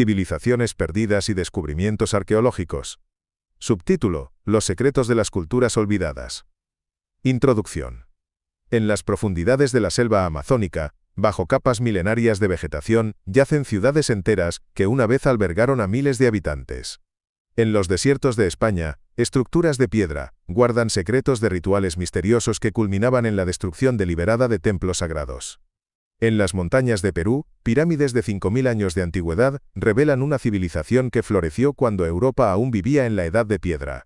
Civilizaciones perdidas y descubrimientos arqueológicos. Subtítulo: Los secretos de las culturas olvidadas. Introducción. En las profundidades de la selva amazónica, bajo capas milenarias de vegetación, yacen ciudades enteras que una vez albergaron a miles de habitantes. En los desiertos de España, estructuras de piedra guardan secretos de rituales misteriosos que culminaban en la destrucción deliberada de templos sagrados. En las montañas de Perú, pirámides de 5000 años de antigüedad revelan una civilización que floreció cuando Europa aún vivía en la Edad de Piedra.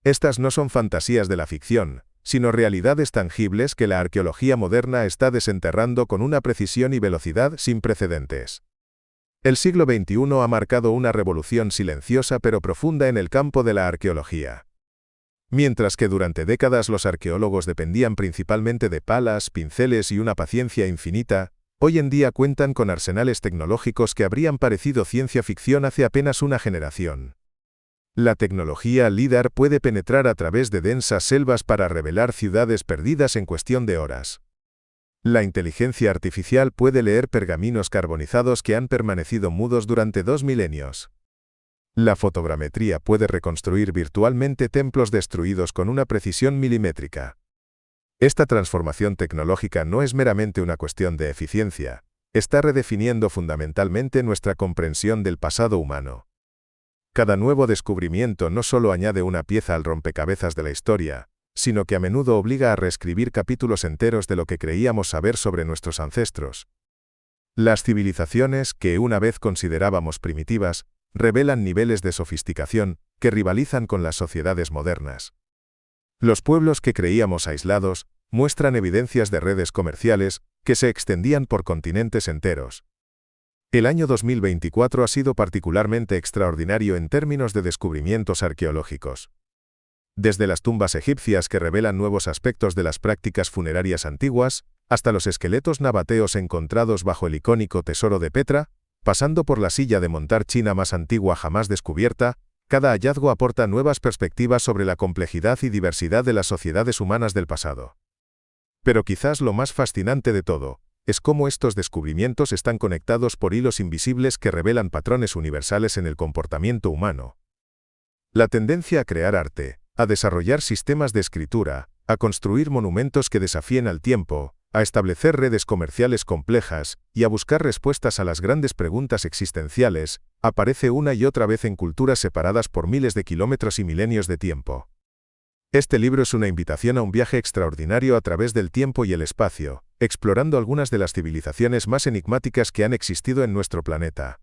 Estas no son fantasías de la ficción, sino realidades tangibles que la arqueología moderna está desenterrando con una precisión y velocidad sin precedentes. El siglo XXI ha marcado una revolución silenciosa pero profunda en el campo de la arqueología. Mientras que durante décadas los arqueólogos dependían principalmente de palas, pinceles y una paciencia infinita, hoy en día cuentan con arsenales tecnológicos que habrían parecido ciencia ficción hace apenas una generación. La tecnología LIDAR puede penetrar a través de densas selvas para revelar ciudades perdidas en cuestión de horas. La inteligencia artificial puede leer pergaminos carbonizados que han permanecido mudos durante 2 milenios. La fotogrametría puede reconstruir virtualmente templos destruidos con una precisión milimétrica. Esta transformación tecnológica no es meramente una cuestión de eficiencia, está redefiniendo fundamentalmente nuestra comprensión del pasado humano. Cada nuevo descubrimiento no solo añade una pieza al rompecabezas de la historia, sino que a menudo obliga a reescribir capítulos enteros de lo que creíamos saber sobre nuestros ancestros. Las civilizaciones, que una vez considerábamos primitivas, revelan niveles de sofisticación que rivalizan con las sociedades modernas. Los pueblos que creíamos aislados muestran evidencias de redes comerciales que se extendían por continentes enteros. El año 2024 ha sido particularmente extraordinario en términos de descubrimientos arqueológicos. Desde las tumbas egipcias que revelan nuevos aspectos de las prácticas funerarias antiguas, hasta los esqueletos nabateos encontrados bajo el icónico tesoro de Petra, pasando por la silla de montar china más antigua jamás descubierta, cada hallazgo aporta nuevas perspectivas sobre la complejidad y diversidad de las sociedades humanas del pasado. Pero quizás lo más fascinante de todo es cómo estos descubrimientos están conectados por hilos invisibles que revelan patrones universales en el comportamiento humano. La tendencia a crear arte, a desarrollar sistemas de escritura, a construir monumentos que desafíen al tiempo, a establecer redes comerciales complejas y a buscar respuestas a las grandes preguntas existenciales, aparece una y otra vez en culturas separadas por miles de kilómetros y milenios de tiempo. Este libro es una invitación a un viaje extraordinario a través del tiempo y el espacio, explorando algunas de las civilizaciones más enigmáticas que han existido en nuestro planeta.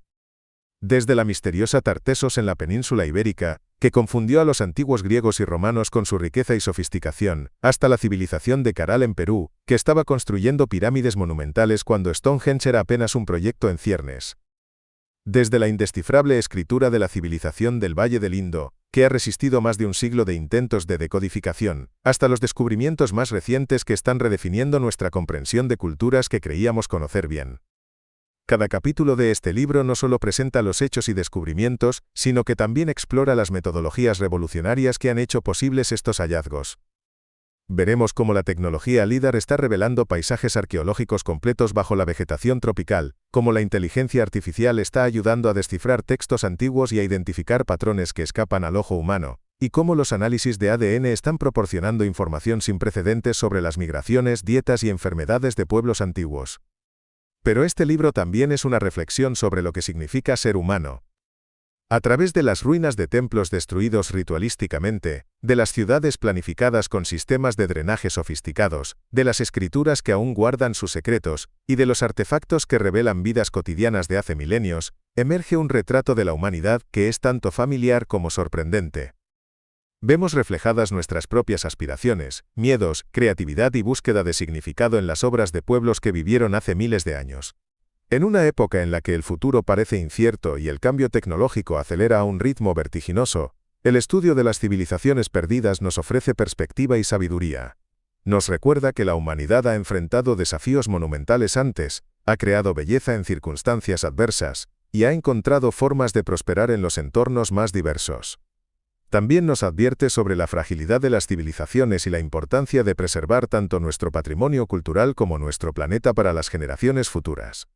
Desde la misteriosa Tartessos en la península ibérica, que confundió a los antiguos griegos y romanos con su riqueza y sofisticación, hasta la civilización de Caral en Perú, que estaba construyendo pirámides monumentales cuando Stonehenge era apenas un proyecto en ciernes. Desde la indescifrable escritura de la civilización del Valle del Indo, que ha resistido más de un siglo de intentos de decodificación, hasta los descubrimientos más recientes que están redefiniendo nuestra comprensión de culturas que creíamos conocer bien. Cada capítulo de este libro no solo presenta los hechos y descubrimientos, sino que también explora las metodologías revolucionarias que han hecho posibles estos hallazgos. Veremos cómo la tecnología LIDAR está revelando paisajes arqueológicos completos bajo la vegetación tropical, cómo la inteligencia artificial está ayudando a descifrar textos antiguos y a identificar patrones que escapan al ojo humano, y cómo los análisis de ADN están proporcionando información sin precedentes sobre las migraciones, dietas y enfermedades de pueblos antiguos. Pero este libro también es una reflexión sobre lo que significa ser humano. A través de las ruinas de templos destruidos ritualísticamente, de las ciudades planificadas con sistemas de drenaje sofisticados, de las escrituras que aún guardan sus secretos, y de los artefactos que revelan vidas cotidianas de hace milenios, emerge un retrato de la humanidad que es tanto familiar como sorprendente. Vemos reflejadas nuestras propias aspiraciones, miedos, creatividad y búsqueda de significado en las obras de pueblos que vivieron hace miles de años. En una época en la que el futuro parece incierto y el cambio tecnológico acelera a un ritmo vertiginoso, el estudio de las civilizaciones perdidas nos ofrece perspectiva y sabiduría. Nos recuerda que la humanidad ha enfrentado desafíos monumentales antes, ha creado belleza en circunstancias adversas, y ha encontrado formas de prosperar en los entornos más diversos. También nos advierte sobre la fragilidad de las civilizaciones y la importancia de preservar tanto nuestro patrimonio cultural como nuestro planeta para las generaciones futuras.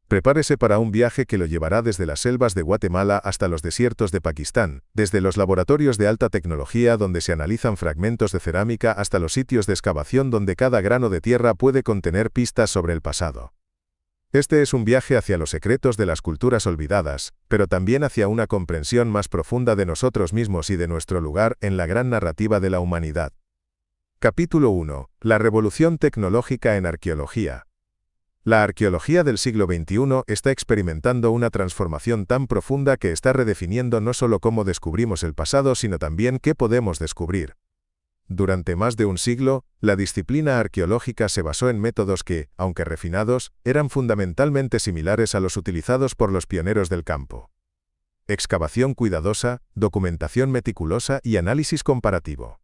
Prepárese para un viaje que lo llevará desde las selvas de Guatemala hasta los desiertos de Pakistán, desde los laboratorios de alta tecnología donde se analizan fragmentos de cerámica hasta los sitios de excavación donde cada grano de tierra puede contener pistas sobre el pasado. Este es un viaje hacia los secretos de las culturas olvidadas, pero también hacia una comprensión más profunda de nosotros mismos y de nuestro lugar en la gran narrativa de la humanidad. Capítulo 1. La revolución tecnológica en arqueología. La arqueología del siglo XXI está experimentando una transformación tan profunda que está redefiniendo no solo cómo descubrimos el pasado, sino también qué podemos descubrir. Durante más de un siglo, la disciplina arqueológica se basó en métodos que, aunque refinados, eran fundamentalmente similares a los utilizados por los pioneros del campo. Excavación cuidadosa, documentación meticulosa y análisis comparativo.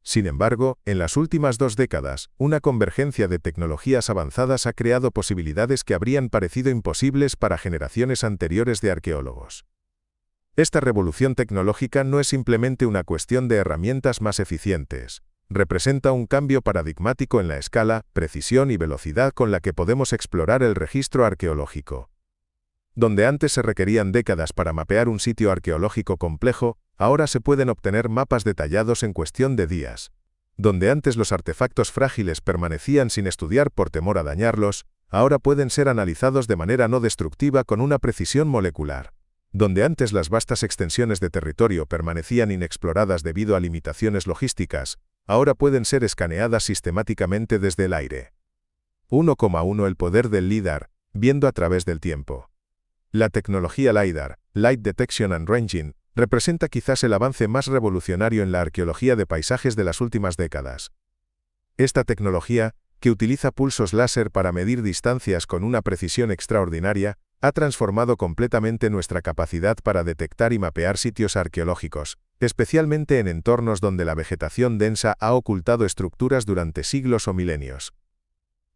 Sin embargo, en las últimas 2 décadas, una convergencia de tecnologías avanzadas ha creado posibilidades que habrían parecido imposibles para generaciones anteriores de arqueólogos. Esta revolución tecnológica no es simplemente una cuestión de herramientas más eficientes, representa un cambio paradigmático en la escala, precisión y velocidad con la que podemos explorar el registro arqueológico. Donde antes se requerían décadas para mapear un sitio arqueológico complejo, ahora se pueden obtener mapas detallados en cuestión de días. Donde antes los artefactos frágiles permanecían sin estudiar por temor a dañarlos, ahora pueden ser analizados de manera no destructiva con una precisión molecular. Donde antes las vastas extensiones de territorio permanecían inexploradas debido a limitaciones logísticas, ahora pueden ser escaneadas sistemáticamente desde el aire. 1,1 El poder del LIDAR, viendo a través del tiempo. La tecnología LiDAR, Light Detection and Ranging, representa quizás el avance más revolucionario en la arqueología de paisajes de las últimas décadas. Esta tecnología, que utiliza pulsos láser para medir distancias con una precisión extraordinaria, ha transformado completamente nuestra capacidad para detectar y mapear sitios arqueológicos, especialmente en entornos donde la vegetación densa ha ocultado estructuras durante siglos o milenios.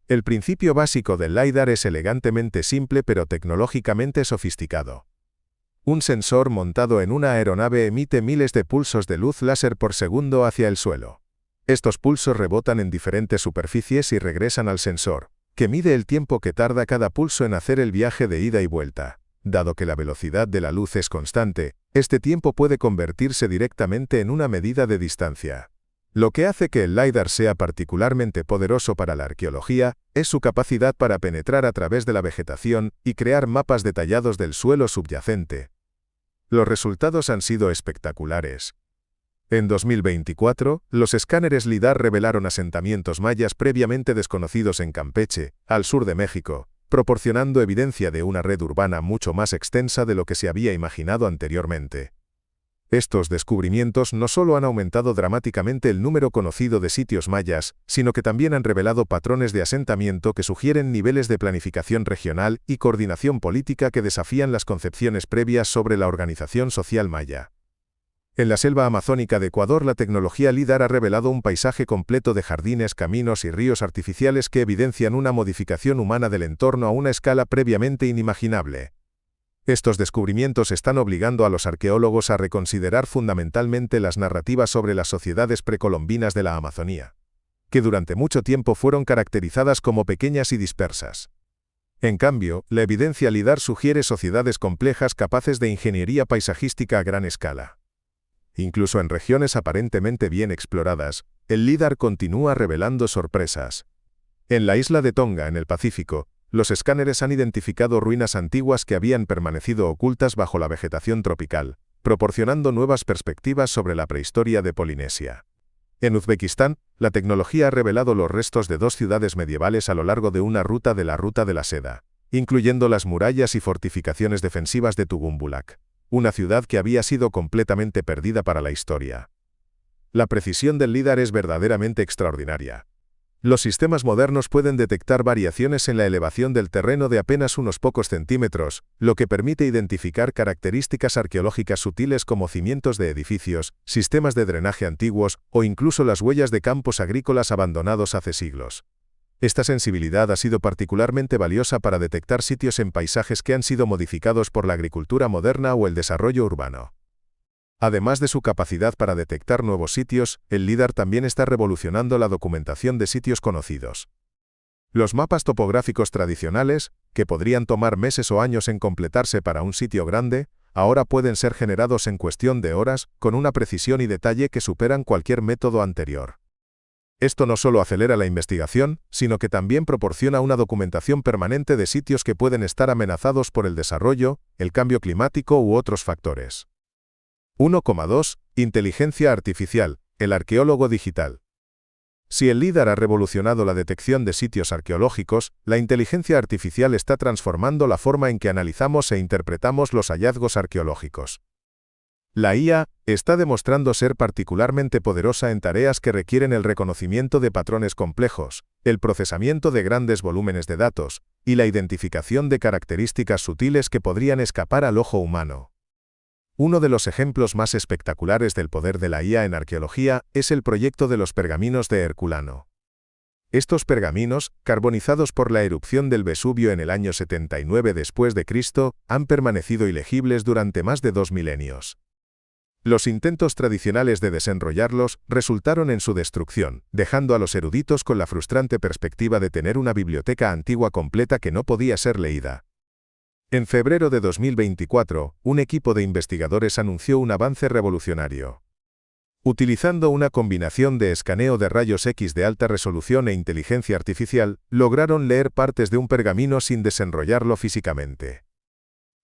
El principio básico del LiDAR es elegantemente simple pero tecnológicamente sofisticado. Un sensor montado en una aeronave emite miles de pulsos de luz láser por segundo hacia el suelo. Estos pulsos rebotan en diferentes superficies y regresan al sensor, que mide el tiempo que tarda cada pulso en hacer el viaje de ida y vuelta. Dado que la velocidad de la luz es constante, este tiempo puede convertirse directamente en una medida de distancia. Lo que hace que el LiDAR sea particularmente poderoso para la arqueología es su capacidad para penetrar a través de la vegetación y crear mapas detallados del suelo subyacente. Los resultados han sido espectaculares. En 2024, los escáneres LiDAR revelaron asentamientos mayas previamente desconocidos en Campeche, al sur de México, proporcionando evidencia de una red urbana mucho más extensa de lo que se había imaginado anteriormente. Estos descubrimientos no solo han aumentado dramáticamente el número conocido de sitios mayas, sino que también han revelado patrones de asentamiento que sugieren niveles de planificación regional y coordinación política que desafían las concepciones previas sobre la organización social maya. En la selva amazónica de Ecuador, la tecnología LiDAR ha revelado un paisaje completo de jardines, caminos y ríos artificiales que evidencian una modificación humana del entorno a una escala previamente inimaginable. Estos descubrimientos están obligando a los arqueólogos a reconsiderar fundamentalmente las narrativas sobre las sociedades precolombinas de la Amazonía, que durante mucho tiempo fueron caracterizadas como pequeñas y dispersas. En cambio, la evidencia LiDAR sugiere sociedades complejas capaces de ingeniería paisajística a gran escala. Incluso en regiones aparentemente bien exploradas, el LiDAR continúa revelando sorpresas. En la isla de Tonga, en el Pacífico, los escáneres han identificado ruinas antiguas que habían permanecido ocultas bajo la vegetación tropical, proporcionando nuevas perspectivas sobre la prehistoria de Polinesia. En Uzbekistán, la tecnología ha revelado los restos de 2 ciudades medievales a lo largo de una ruta de la Ruta de la Seda, incluyendo las murallas y fortificaciones defensivas de Tugumbulak, una ciudad que había sido completamente perdida para la historia. La precisión del LiDAR es verdaderamente extraordinaria. Los sistemas modernos pueden detectar variaciones en la elevación del terreno de apenas unos pocos centímetros, lo que permite identificar características arqueológicas sutiles como cimientos de edificios, sistemas de drenaje antiguos o incluso las huellas de campos agrícolas abandonados hace siglos. Esta sensibilidad ha sido particularmente valiosa para detectar sitios en paisajes que han sido modificados por la agricultura moderna o el desarrollo urbano. Además de su capacidad para detectar nuevos sitios, el LiDAR también está revolucionando la documentación de sitios conocidos. Los mapas topográficos tradicionales, que podrían tomar meses o años en completarse para un sitio grande, ahora pueden ser generados en cuestión de horas, con una precisión y detalle que superan cualquier método anterior. Esto no solo acelera la investigación, sino que también proporciona una documentación permanente de sitios que pueden estar amenazados por el desarrollo, el cambio climático u otros factores. 1,2. Inteligencia artificial, el arqueólogo digital. Si el LIDAR ha revolucionado la detección de sitios arqueológicos, la inteligencia artificial está transformando la forma en que analizamos e interpretamos los hallazgos arqueológicos. La IA está demostrando ser particularmente poderosa en tareas que requieren el reconocimiento de patrones complejos, el procesamiento de grandes volúmenes de datos, y la identificación de características sutiles que podrían escapar al ojo humano. Uno de los ejemplos más espectaculares del poder de la IA en arqueología es el proyecto de los pergaminos de Herculano. Estos pergaminos, carbonizados por la erupción del Vesubio en el año 79 después de Cristo, han permanecido ilegibles durante más de 2 milenios. Los intentos tradicionales de desenrollarlos resultaron en su destrucción, dejando a los eruditos con la frustrante perspectiva de tener una biblioteca antigua completa que no podía ser leída. En febrero de 2024, un equipo de investigadores anunció un avance revolucionario. Utilizando una combinación de escaneo de rayos X de alta resolución e inteligencia artificial, lograron leer partes de un pergamino sin desenrollarlo físicamente.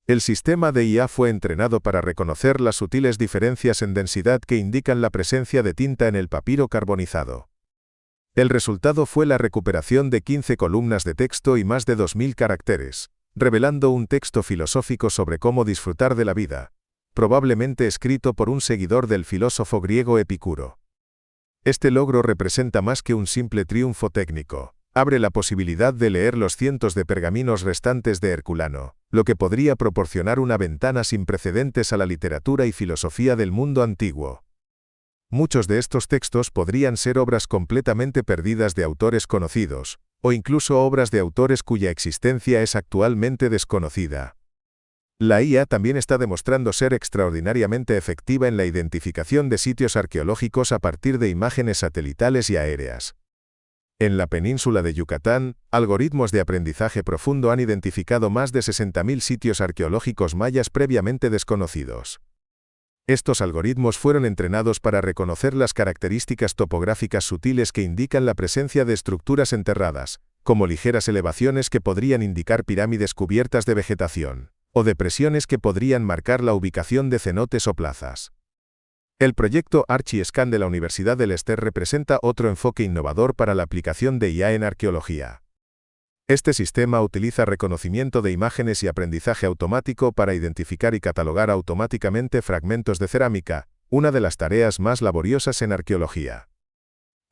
El sistema de IA fue entrenado para reconocer las sutiles diferencias en densidad que indican la presencia de tinta en el papiro carbonizado. El resultado fue la recuperación de 15 columnas de texto y más de 2000 caracteres, revelando un texto filosófico sobre cómo disfrutar de la vida, probablemente escrito por un seguidor del filósofo griego Epicuro. Este logro representa más que un simple triunfo técnico. Abre la posibilidad de leer los cientos de pergaminos restantes de Herculano, lo que podría proporcionar una ventana sin precedentes a la literatura y filosofía del mundo antiguo. Muchos de estos textos podrían ser obras completamente perdidas de autores conocidos, o incluso obras de autores cuya existencia es actualmente desconocida. La IA también está demostrando ser extraordinariamente efectiva en la identificación de sitios arqueológicos a partir de imágenes satelitales y aéreas. En la península de Yucatán, algoritmos de aprendizaje profundo han identificado más de 60.000 sitios arqueológicos mayas previamente desconocidos. Estos algoritmos fueron entrenados para reconocer las características topográficas sutiles que indican la presencia de estructuras enterradas, como ligeras elevaciones que podrían indicar pirámides cubiertas de vegetación, o depresiones que podrían marcar la ubicación de cenotes o plazas. El proyecto ArchiScan de la Universidad del Ester representa otro enfoque innovador para la aplicación de IA en arqueología. Este sistema utiliza reconocimiento de imágenes y aprendizaje automático para identificar y catalogar automáticamente fragmentos de cerámica, una de las tareas más laboriosas en arqueología.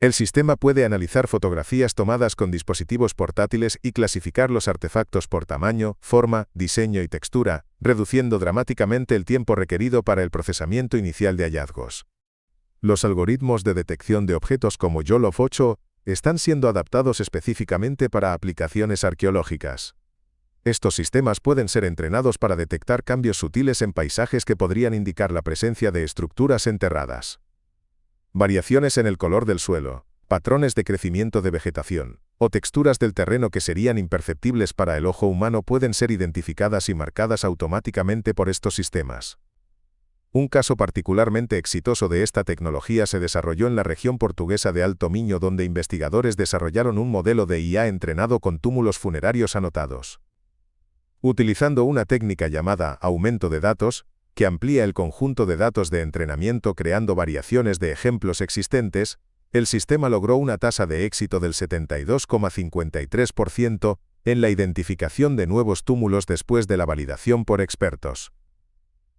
El sistema puede analizar fotografías tomadas con dispositivos portátiles y clasificar los artefactos por tamaño, forma, diseño y textura, reduciendo dramáticamente el tiempo requerido para el procesamiento inicial de hallazgos. Los algoritmos de detección de objetos como YOLOF 8 están siendo adaptados específicamente para aplicaciones arqueológicas. Estos sistemas pueden ser entrenados para detectar cambios sutiles en paisajes que podrían indicar la presencia de estructuras enterradas. Variaciones en el color del suelo, patrones de crecimiento de vegetación, o texturas del terreno que serían imperceptibles para el ojo humano pueden ser identificadas y marcadas automáticamente por estos sistemas. Un caso particularmente exitoso de esta tecnología se desarrolló en la región portuguesa de Alto Miño, donde investigadores desarrollaron un modelo de IA entrenado con túmulos funerarios anotados. Utilizando una técnica llamada aumento de datos, que amplía el conjunto de datos de entrenamiento creando variaciones de ejemplos existentes, el sistema logró una tasa de éxito del 72,53% en la identificación de nuevos túmulos después de la validación por expertos.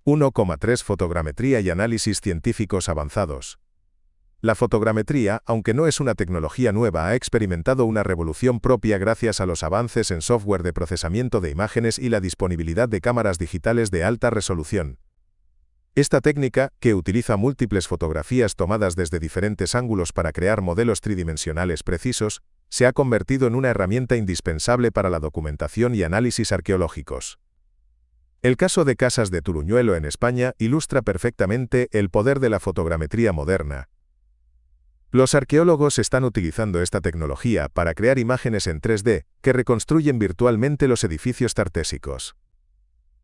1,3. Fotogrametría y análisis científicos avanzados. La fotogrametría, aunque no es una tecnología nueva, ha experimentado una revolución propia gracias a los avances en software de procesamiento de imágenes y la disponibilidad de cámaras digitales de alta resolución. Esta técnica, que utiliza múltiples fotografías tomadas desde diferentes ángulos para crear modelos tridimensionales precisos, se ha convertido en una herramienta indispensable para la documentación y análisis arqueológicos. El caso de Casas de Turuñuelo en España ilustra perfectamente el poder de la fotogrametría moderna. Los arqueólogos están utilizando esta tecnología para crear imágenes en 3D que reconstruyen virtualmente los edificios tartésicos.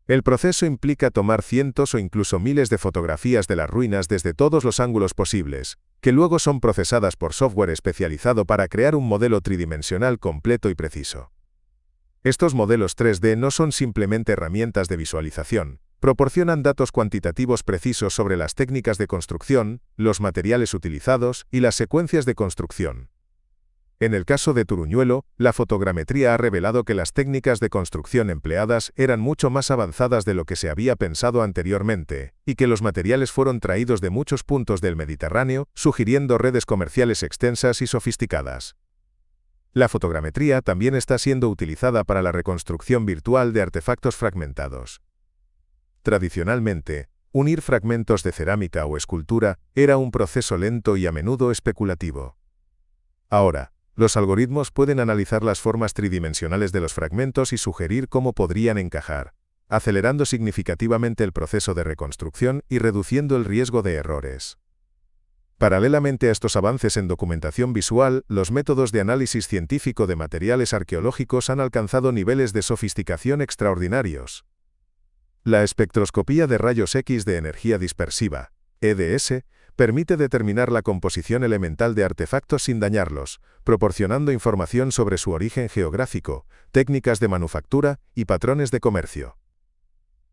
El proceso implica tomar cientos o incluso miles de fotografías de las ruinas desde todos los ángulos posibles, que luego son procesadas por software especializado para crear un modelo tridimensional completo y preciso. Estos modelos 3D no son simplemente herramientas de visualización, proporcionan datos cuantitativos precisos sobre las técnicas de construcción, los materiales utilizados y las secuencias de construcción. En el caso de Turuñuelo, la fotogrametría ha revelado que las técnicas de construcción empleadas eran mucho más avanzadas de lo que se había pensado anteriormente, y que los materiales fueron traídos de muchos puntos del Mediterráneo, sugiriendo redes comerciales extensas y sofisticadas. La fotogrametría también está siendo utilizada para la reconstrucción virtual de artefactos fragmentados. Tradicionalmente, unir fragmentos de cerámica o escultura era un proceso lento y a menudo especulativo. Ahora, los algoritmos pueden analizar las formas tridimensionales de los fragmentos y sugerir cómo podrían encajar, acelerando significativamente el proceso de reconstrucción y reduciendo el riesgo de errores. Paralelamente a estos avances en documentación visual, los métodos de análisis científico de materiales arqueológicos han alcanzado niveles de sofisticación extraordinarios. La espectroscopía de rayos X de energía dispersiva, EDS, permite determinar la composición elemental de artefactos sin dañarlos, proporcionando información sobre su origen geográfico, técnicas de manufactura y patrones de comercio.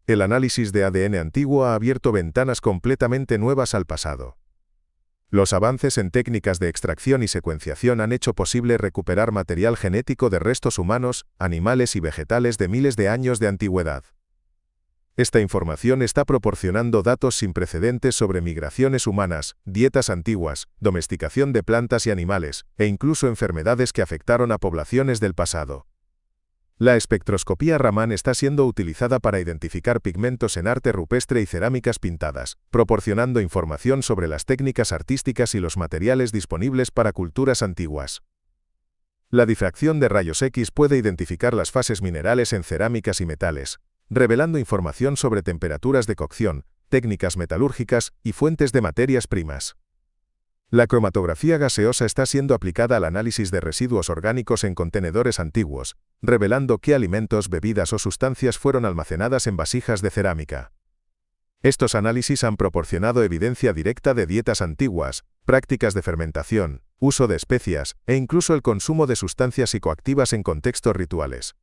El análisis de ADN antiguo ha abierto ventanas completamente nuevas al pasado. Los avances en técnicas de extracción y secuenciación han hecho posible recuperar material genético de restos humanos, animales y vegetales de miles de años de antigüedad. Esta información está proporcionando datos sin precedentes sobre migraciones humanas, dietas antiguas, domesticación de plantas y animales, e incluso enfermedades que afectaron a poblaciones del pasado. La espectroscopía Raman está siendo utilizada para identificar pigmentos en arte rupestre y cerámicas pintadas, proporcionando información sobre las técnicas artísticas y los materiales disponibles para culturas antiguas. La difracción de rayos X puede identificar las fases minerales en cerámicas y metales, revelando información sobre temperaturas de cocción, técnicas metalúrgicas y fuentes de materias primas. La cromatografía gaseosa está siendo aplicada al análisis de residuos orgánicos en contenedores antiguos, revelando qué alimentos, bebidas o sustancias fueron almacenadas en vasijas de cerámica. Estos análisis han proporcionado evidencia directa de dietas antiguas, prácticas de fermentación, uso de especias, e incluso el consumo de sustancias psicoactivas en contextos rituales.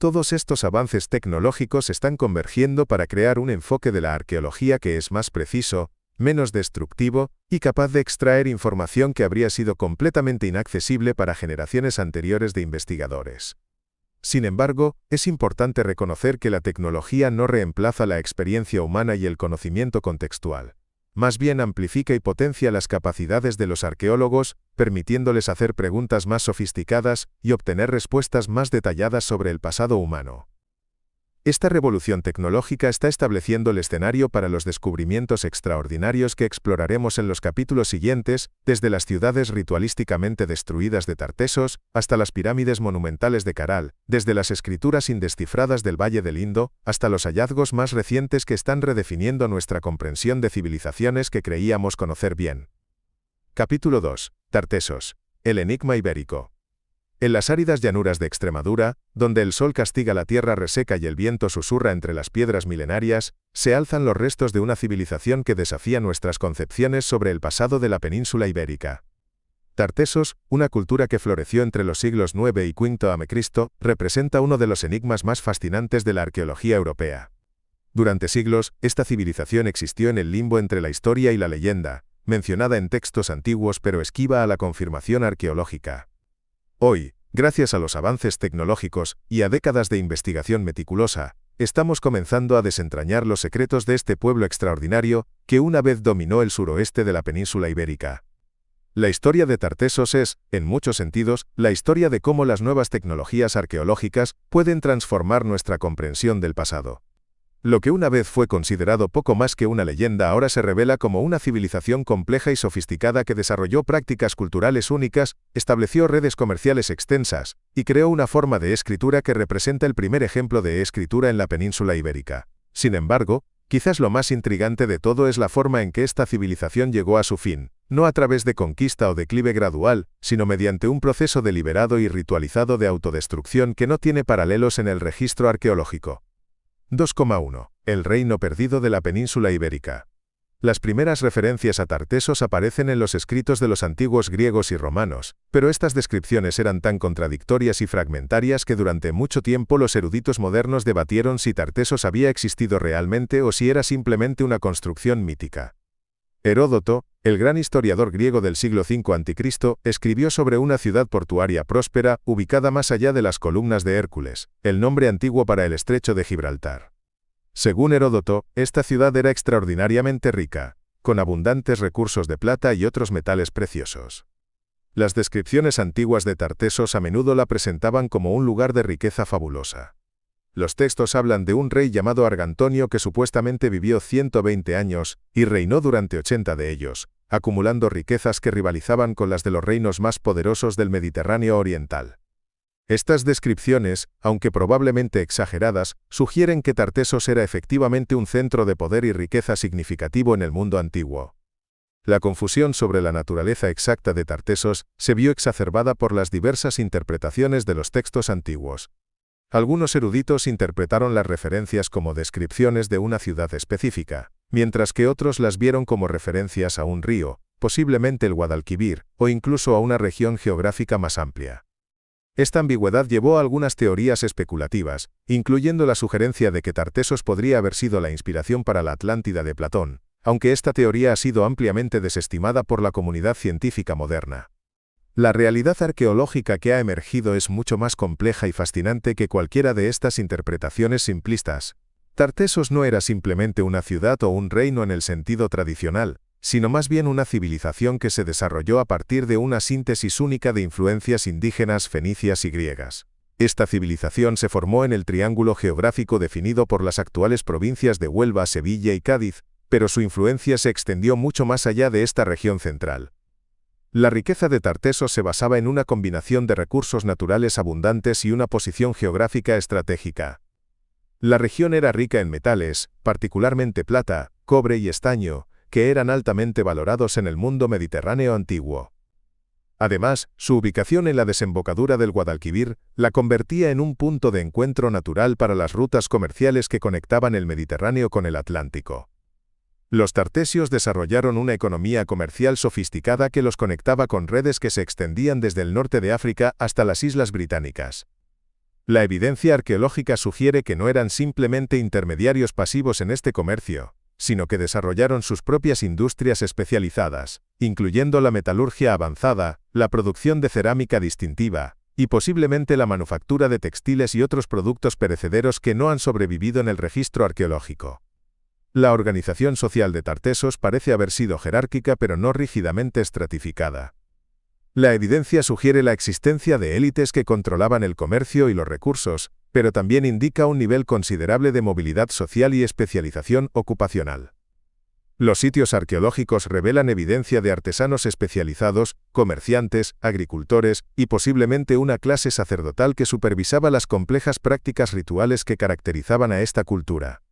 Todos estos avances tecnológicos están convergiendo para crear un enfoque de la arqueología que es más preciso, menos destructivo, y capaz de extraer información que habría sido completamente inaccesible para generaciones anteriores de investigadores. Sin embargo, es importante reconocer que la tecnología no reemplaza la experiencia humana y el conocimiento contextual. Más bien amplifica y potencia las capacidades de los arqueólogos, permitiéndoles hacer preguntas más sofisticadas y obtener respuestas más detalladas sobre el pasado humano. Esta revolución tecnológica está estableciendo el escenario para los descubrimientos extraordinarios que exploraremos en los capítulos siguientes, desde las ciudades ritualísticamente destruidas de Tartesos hasta las pirámides monumentales de Caral, desde las escrituras indescifradas del Valle del Indo hasta los hallazgos más recientes que están redefiniendo nuestra comprensión de civilizaciones que creíamos conocer bien. Capítulo 2. Tartesos. El enigma ibérico. En las áridas llanuras de Extremadura, donde el sol castiga la tierra reseca y el viento susurra entre las piedras milenarias, se alzan los restos de una civilización que desafía nuestras concepciones sobre el pasado de la península ibérica. Tartesos, una cultura que floreció entre los siglos IX y V a.C., representa uno de los enigmas más fascinantes de la arqueología europea. Durante siglos, esta civilización existió en el limbo entre la historia y la leyenda, mencionada en textos antiguos pero esquiva a la confirmación arqueológica. Hoy, gracias a los avances tecnológicos y a décadas de investigación meticulosa, estamos comenzando a desentrañar los secretos de este pueblo extraordinario que una vez dominó el suroeste de la península ibérica. La historia de Tartesos es, en muchos sentidos, la historia de cómo las nuevas tecnologías arqueológicas pueden transformar nuestra comprensión del pasado. Lo que una vez fue considerado poco más que una leyenda ahora se revela como una civilización compleja y sofisticada que desarrolló prácticas culturales únicas, estableció redes comerciales extensas, y creó una forma de escritura que representa el primer ejemplo de escritura en la península ibérica. Sin embargo, quizás lo más intrigante de todo es la forma en que esta civilización llegó a su fin, no a través de conquista o declive gradual, sino mediante un proceso deliberado y ritualizado de autodestrucción que no tiene paralelos en el registro arqueológico. 2,1. El reino perdido de la península ibérica. Las primeras referencias a Tartesos aparecen en los escritos de los antiguos griegos y romanos, pero estas descripciones eran tan contradictorias y fragmentarias que durante mucho tiempo los eruditos modernos debatieron si Tartesos había existido realmente o si era simplemente una construcción mítica. Heródoto, el gran historiador griego del siglo V a.C., escribió sobre una ciudad portuaria próspera, ubicada más allá de las columnas de Hércules, el nombre antiguo para el estrecho de Gibraltar. Según Heródoto, esta ciudad era extraordinariamente rica, con abundantes recursos de plata y otros metales preciosos. Las descripciones antiguas de Tartesos a menudo la presentaban como un lugar de riqueza fabulosa. Los textos hablan de un rey llamado Argantonio que supuestamente vivió 120 años y reinó durante 80 de ellos, acumulando riquezas que rivalizaban con las de los reinos más poderosos del Mediterráneo oriental. Estas descripciones, aunque probablemente exageradas, sugieren que Tartesos era efectivamente un centro de poder y riqueza significativo en el mundo antiguo. La confusión sobre la naturaleza exacta de Tartesos se vio exacerbada por las diversas interpretaciones de los textos antiguos. Algunos eruditos interpretaron las referencias como descripciones de una ciudad específica, mientras que otros las vieron como referencias a un río, posiblemente el Guadalquivir, o incluso a una región geográfica más amplia. Esta ambigüedad llevó a algunas teorías especulativas, incluyendo la sugerencia de que Tartesos podría haber sido la inspiración para la Atlántida de Platón, aunque esta teoría ha sido ampliamente desestimada por la comunidad científica moderna. La realidad arqueológica que ha emergido es mucho más compleja y fascinante que cualquiera de estas interpretaciones simplistas. Tartesos no era simplemente una ciudad o un reino en el sentido tradicional, sino más bien una civilización que se desarrolló a partir de una síntesis única de influencias indígenas fenicias y griegas. Esta civilización se formó en el triángulo geográfico definido por las actuales provincias de Huelva, Sevilla y Cádiz, pero su influencia se extendió mucho más allá de esta región central. La riqueza de Tartesos se basaba en una combinación de recursos naturales abundantes y una posición geográfica estratégica. La región era rica en metales, particularmente plata, cobre y estaño, que eran altamente valorados en el mundo mediterráneo antiguo. Además, su ubicación en la desembocadura del Guadalquivir la convertía en un punto de encuentro natural para las rutas comerciales que conectaban el Mediterráneo con el Atlántico. Los tartesios desarrollaron una economía comercial sofisticada que los conectaba con redes que se extendían desde el norte de África hasta las Islas Británicas. La evidencia arqueológica sugiere que no eran simplemente intermediarios pasivos en este comercio, sino que desarrollaron sus propias industrias especializadas, incluyendo la metalurgia avanzada, la producción de cerámica distintiva, y posiblemente la manufactura de textiles y otros productos perecederos que no han sobrevivido en el registro arqueológico. La organización social de Tartesos parece haber sido jerárquica pero no rígidamente estratificada. La evidencia sugiere la existencia de élites que controlaban el comercio y los recursos, pero también indica un nivel considerable de movilidad social y especialización ocupacional. Los sitios arqueológicos revelan evidencia de artesanos especializados, comerciantes, agricultores y posiblemente una clase sacerdotal que supervisaba las complejas prácticas rituales que caracterizaban a esta cultura.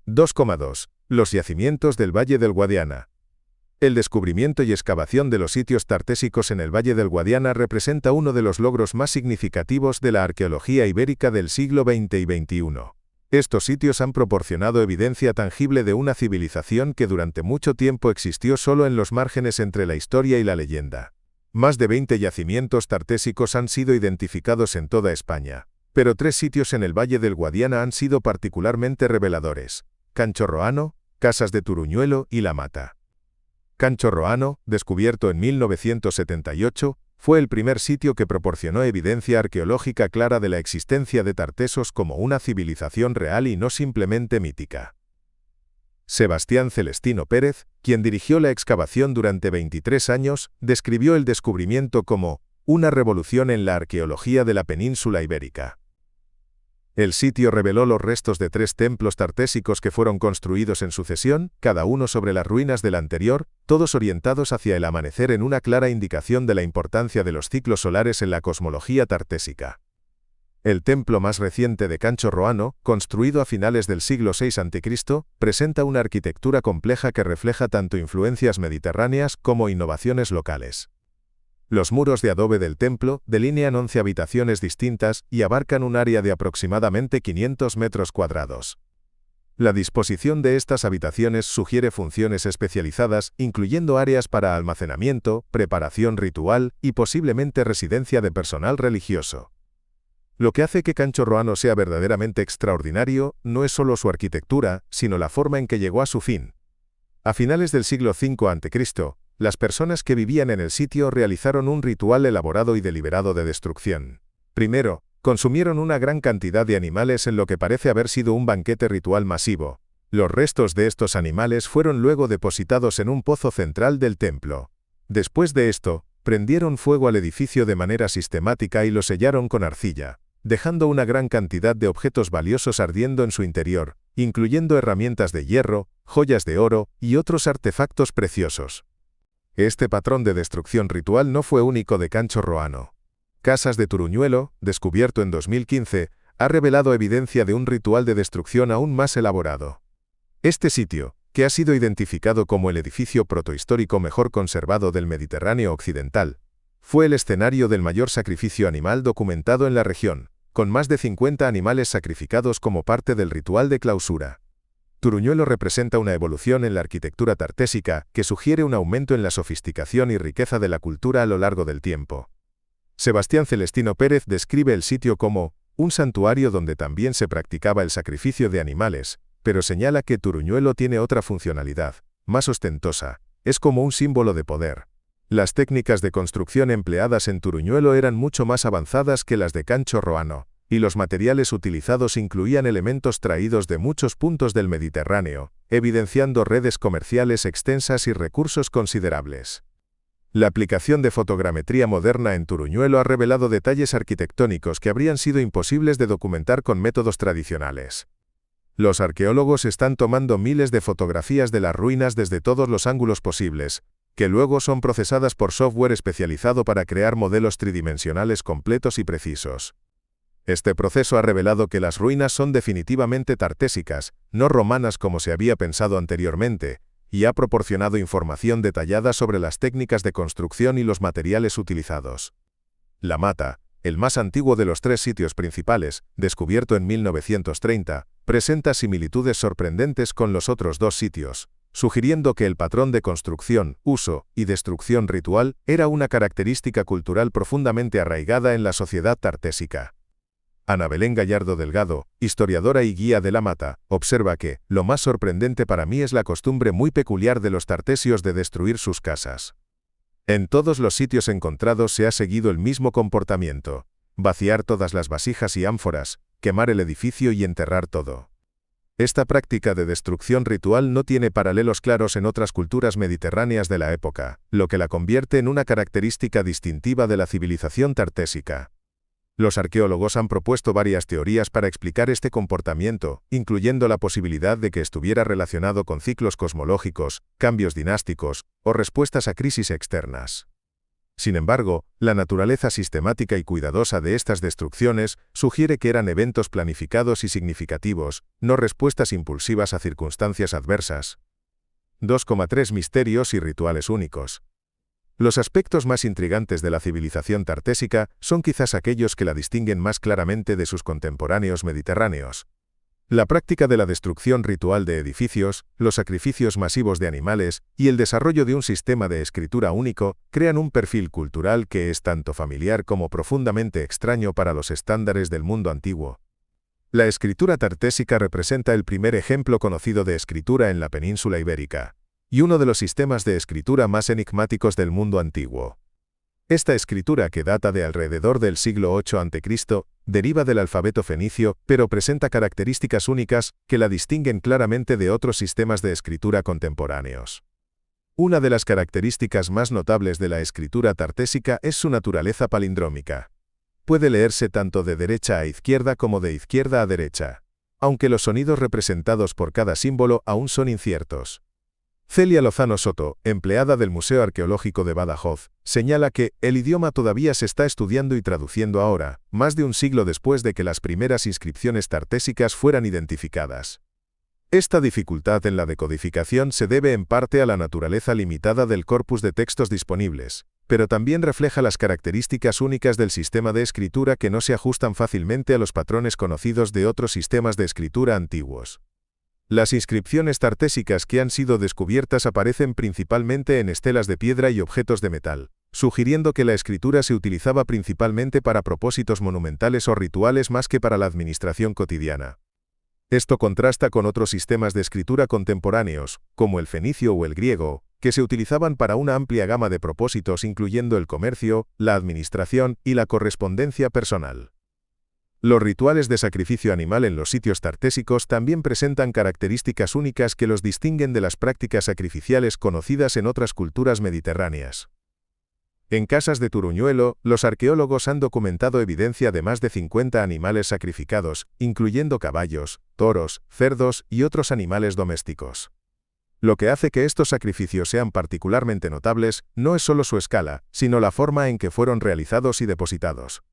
2,2. Los yacimientos del Valle del Guadiana. El descubrimiento y excavación de los sitios tartésicos en el Valle del Guadiana representa uno de los logros más significativos de la arqueología ibérica del siglo XX y XXI. Estos sitios han proporcionado evidencia tangible de una civilización que durante mucho tiempo existió solo en los márgenes entre la historia y la leyenda. Más de 20 yacimientos tartésicos han sido identificados en toda España, pero 3 sitios en el Valle del Guadiana han sido particularmente reveladores: Canchorroano, Casas de Turuñuelo y La Mata. Canchorroano, descubierto en 1978, fue el primer sitio que proporcionó evidencia arqueológica clara de la existencia de Tartesos como una civilización real y no simplemente mítica. Sebastián Celestino Pérez, quien dirigió la excavación durante 23 años, describió el descubrimiento como una revolución en la arqueología de la península ibérica. El sitio reveló los restos de 3 templos tartésicos que fueron construidos en sucesión, cada uno sobre las ruinas del anterior, todos orientados hacia el amanecer en una clara indicación de la importancia de los ciclos solares en la cosmología tartésica. El templo más reciente de Cancho Roano, construido a finales del siglo VI a.C., presenta una arquitectura compleja que refleja tanto influencias mediterráneas como innovaciones locales. Los muros de adobe del templo delinean 11 habitaciones distintas y abarcan un área de aproximadamente 500 metros cuadrados. La disposición de estas habitaciones sugiere funciones especializadas, incluyendo áreas para almacenamiento, preparación ritual y posiblemente residencia de personal religioso. Lo que hace que Cancho Roano sea verdaderamente extraordinario no es solo su arquitectura, sino la forma en que llegó a su fin. A finales del siglo V a.C., las personas que vivían en el sitio realizaron un ritual elaborado y deliberado de destrucción. Primero, consumieron una gran cantidad de animales en lo que parece haber sido un banquete ritual masivo. Los restos de estos animales fueron luego depositados en un pozo central del templo. Después de esto, prendieron fuego al edificio de manera sistemática y lo sellaron con arcilla, dejando una gran cantidad de objetos valiosos ardiendo en su interior, incluyendo herramientas de hierro, joyas de oro y otros artefactos preciosos. Este patrón de destrucción ritual no fue único de Cancho Roano. Casas de Turuñuelo, descubierto en 2015, ha revelado evidencia de un ritual de destrucción aún más elaborado. Este sitio, que ha sido identificado como el edificio protohistórico mejor conservado del Mediterráneo occidental, fue el escenario del mayor sacrificio animal documentado en la región, con más de 50 animales sacrificados como parte del ritual de clausura. Turuñuelo representa una evolución en la arquitectura tartésica que sugiere un aumento en la sofisticación y riqueza de la cultura a lo largo del tiempo. Sebastián Celestino Pérez describe el sitio como un santuario donde también se practicaba el sacrificio de animales, pero señala que Turuñuelo tiene otra funcionalidad, más ostentosa, es como un símbolo de poder. Las técnicas de construcción empleadas en Turuñuelo eran mucho más avanzadas que las de Cancho Roano, y los materiales utilizados incluían elementos traídos de muchos puntos del Mediterráneo, evidenciando redes comerciales extensas y recursos considerables. La aplicación de fotogrametría moderna en Turuñuelo ha revelado detalles arquitectónicos que habrían sido imposibles de documentar con métodos tradicionales. Los arqueólogos están tomando miles de fotografías de las ruinas desde todos los ángulos posibles, que luego son procesadas por software especializado para crear modelos tridimensionales completos y precisos. Este proceso ha revelado que las ruinas son definitivamente tartésicas, no romanas como se había pensado anteriormente, y ha proporcionado información detallada sobre las técnicas de construcción y los materiales utilizados. La Mata, el más antiguo de los 3 sitios principales, descubierto en 1930, presenta similitudes sorprendentes con los otros 2 sitios, sugiriendo que el patrón de construcción, uso y destrucción ritual era una característica cultural profundamente arraigada en la sociedad tartésica. Ana Belén Gallardo Delgado, historiadora y guía de La Mata, observa que, lo más sorprendente para mí es la costumbre muy peculiar de los tartesios de destruir sus casas. En todos los sitios encontrados se ha seguido el mismo comportamiento: vaciar todas las vasijas y ánforas, quemar el edificio y enterrar todo. Esta práctica de destrucción ritual no tiene paralelos claros en otras culturas mediterráneas de la época, lo que la convierte en una característica distintiva de la civilización tartésica. Los arqueólogos han propuesto varias teorías para explicar este comportamiento, incluyendo la posibilidad de que estuviera relacionado con ciclos cosmológicos, cambios dinásticos, o respuestas a crisis externas. Sin embargo, la naturaleza sistemática y cuidadosa de estas destrucciones sugiere que eran eventos planificados y significativos, no respuestas impulsivas a circunstancias adversas. 2,3 Misterios y rituales únicos. Los aspectos más intrigantes de la civilización tartésica son quizás aquellos que la distinguen más claramente de sus contemporáneos mediterráneos. La práctica de la destrucción ritual de edificios, los sacrificios masivos de animales y el desarrollo de un sistema de escritura único crean un perfil cultural que es tanto familiar como profundamente extraño para los estándares del mundo antiguo. La escritura tartésica representa el primer ejemplo conocido de escritura en la península ibérica, y uno de los sistemas de escritura más enigmáticos del mundo antiguo. Esta escritura, que data de alrededor del siglo VIII a.C., deriva del alfabeto fenicio, pero presenta características únicas que la distinguen claramente de otros sistemas de escritura contemporáneos. Una de las características más notables de la escritura tartésica es su naturaleza palindrómica. Puede leerse tanto de derecha a izquierda como de izquierda a derecha, aunque los sonidos representados por cada símbolo aún son inciertos. Celia Lozano Soto, empleada del Museo Arqueológico de Badajoz, señala que el idioma todavía se está estudiando y traduciendo ahora, más de un siglo después de que las primeras inscripciones tartésicas fueran identificadas. Esta dificultad en la decodificación se debe en parte a la naturaleza limitada del corpus de textos disponibles, pero también refleja las características únicas del sistema de escritura que no se ajustan fácilmente a los patrones conocidos de otros sistemas de escritura antiguos. Las inscripciones tartésicas que han sido descubiertas aparecen principalmente en estelas de piedra y objetos de metal, sugiriendo que la escritura se utilizaba principalmente para propósitos monumentales o rituales más que para la administración cotidiana. Esto contrasta con otros sistemas de escritura contemporáneos, como el fenicio o el griego, que se utilizaban para una amplia gama de propósitos incluyendo el comercio, la administración y la correspondencia personal. Los rituales de sacrificio animal en los sitios tartésicos también presentan características únicas que los distinguen de las prácticas sacrificiales conocidas en otras culturas mediterráneas. En Casas de Turuñuelo, los arqueólogos han documentado evidencia de más de 50 animales sacrificados, incluyendo caballos, toros, cerdos y otros animales domésticos. Lo que hace que estos sacrificios sean particularmente notables no es solo su escala, sino la forma en que fueron realizados y depositados.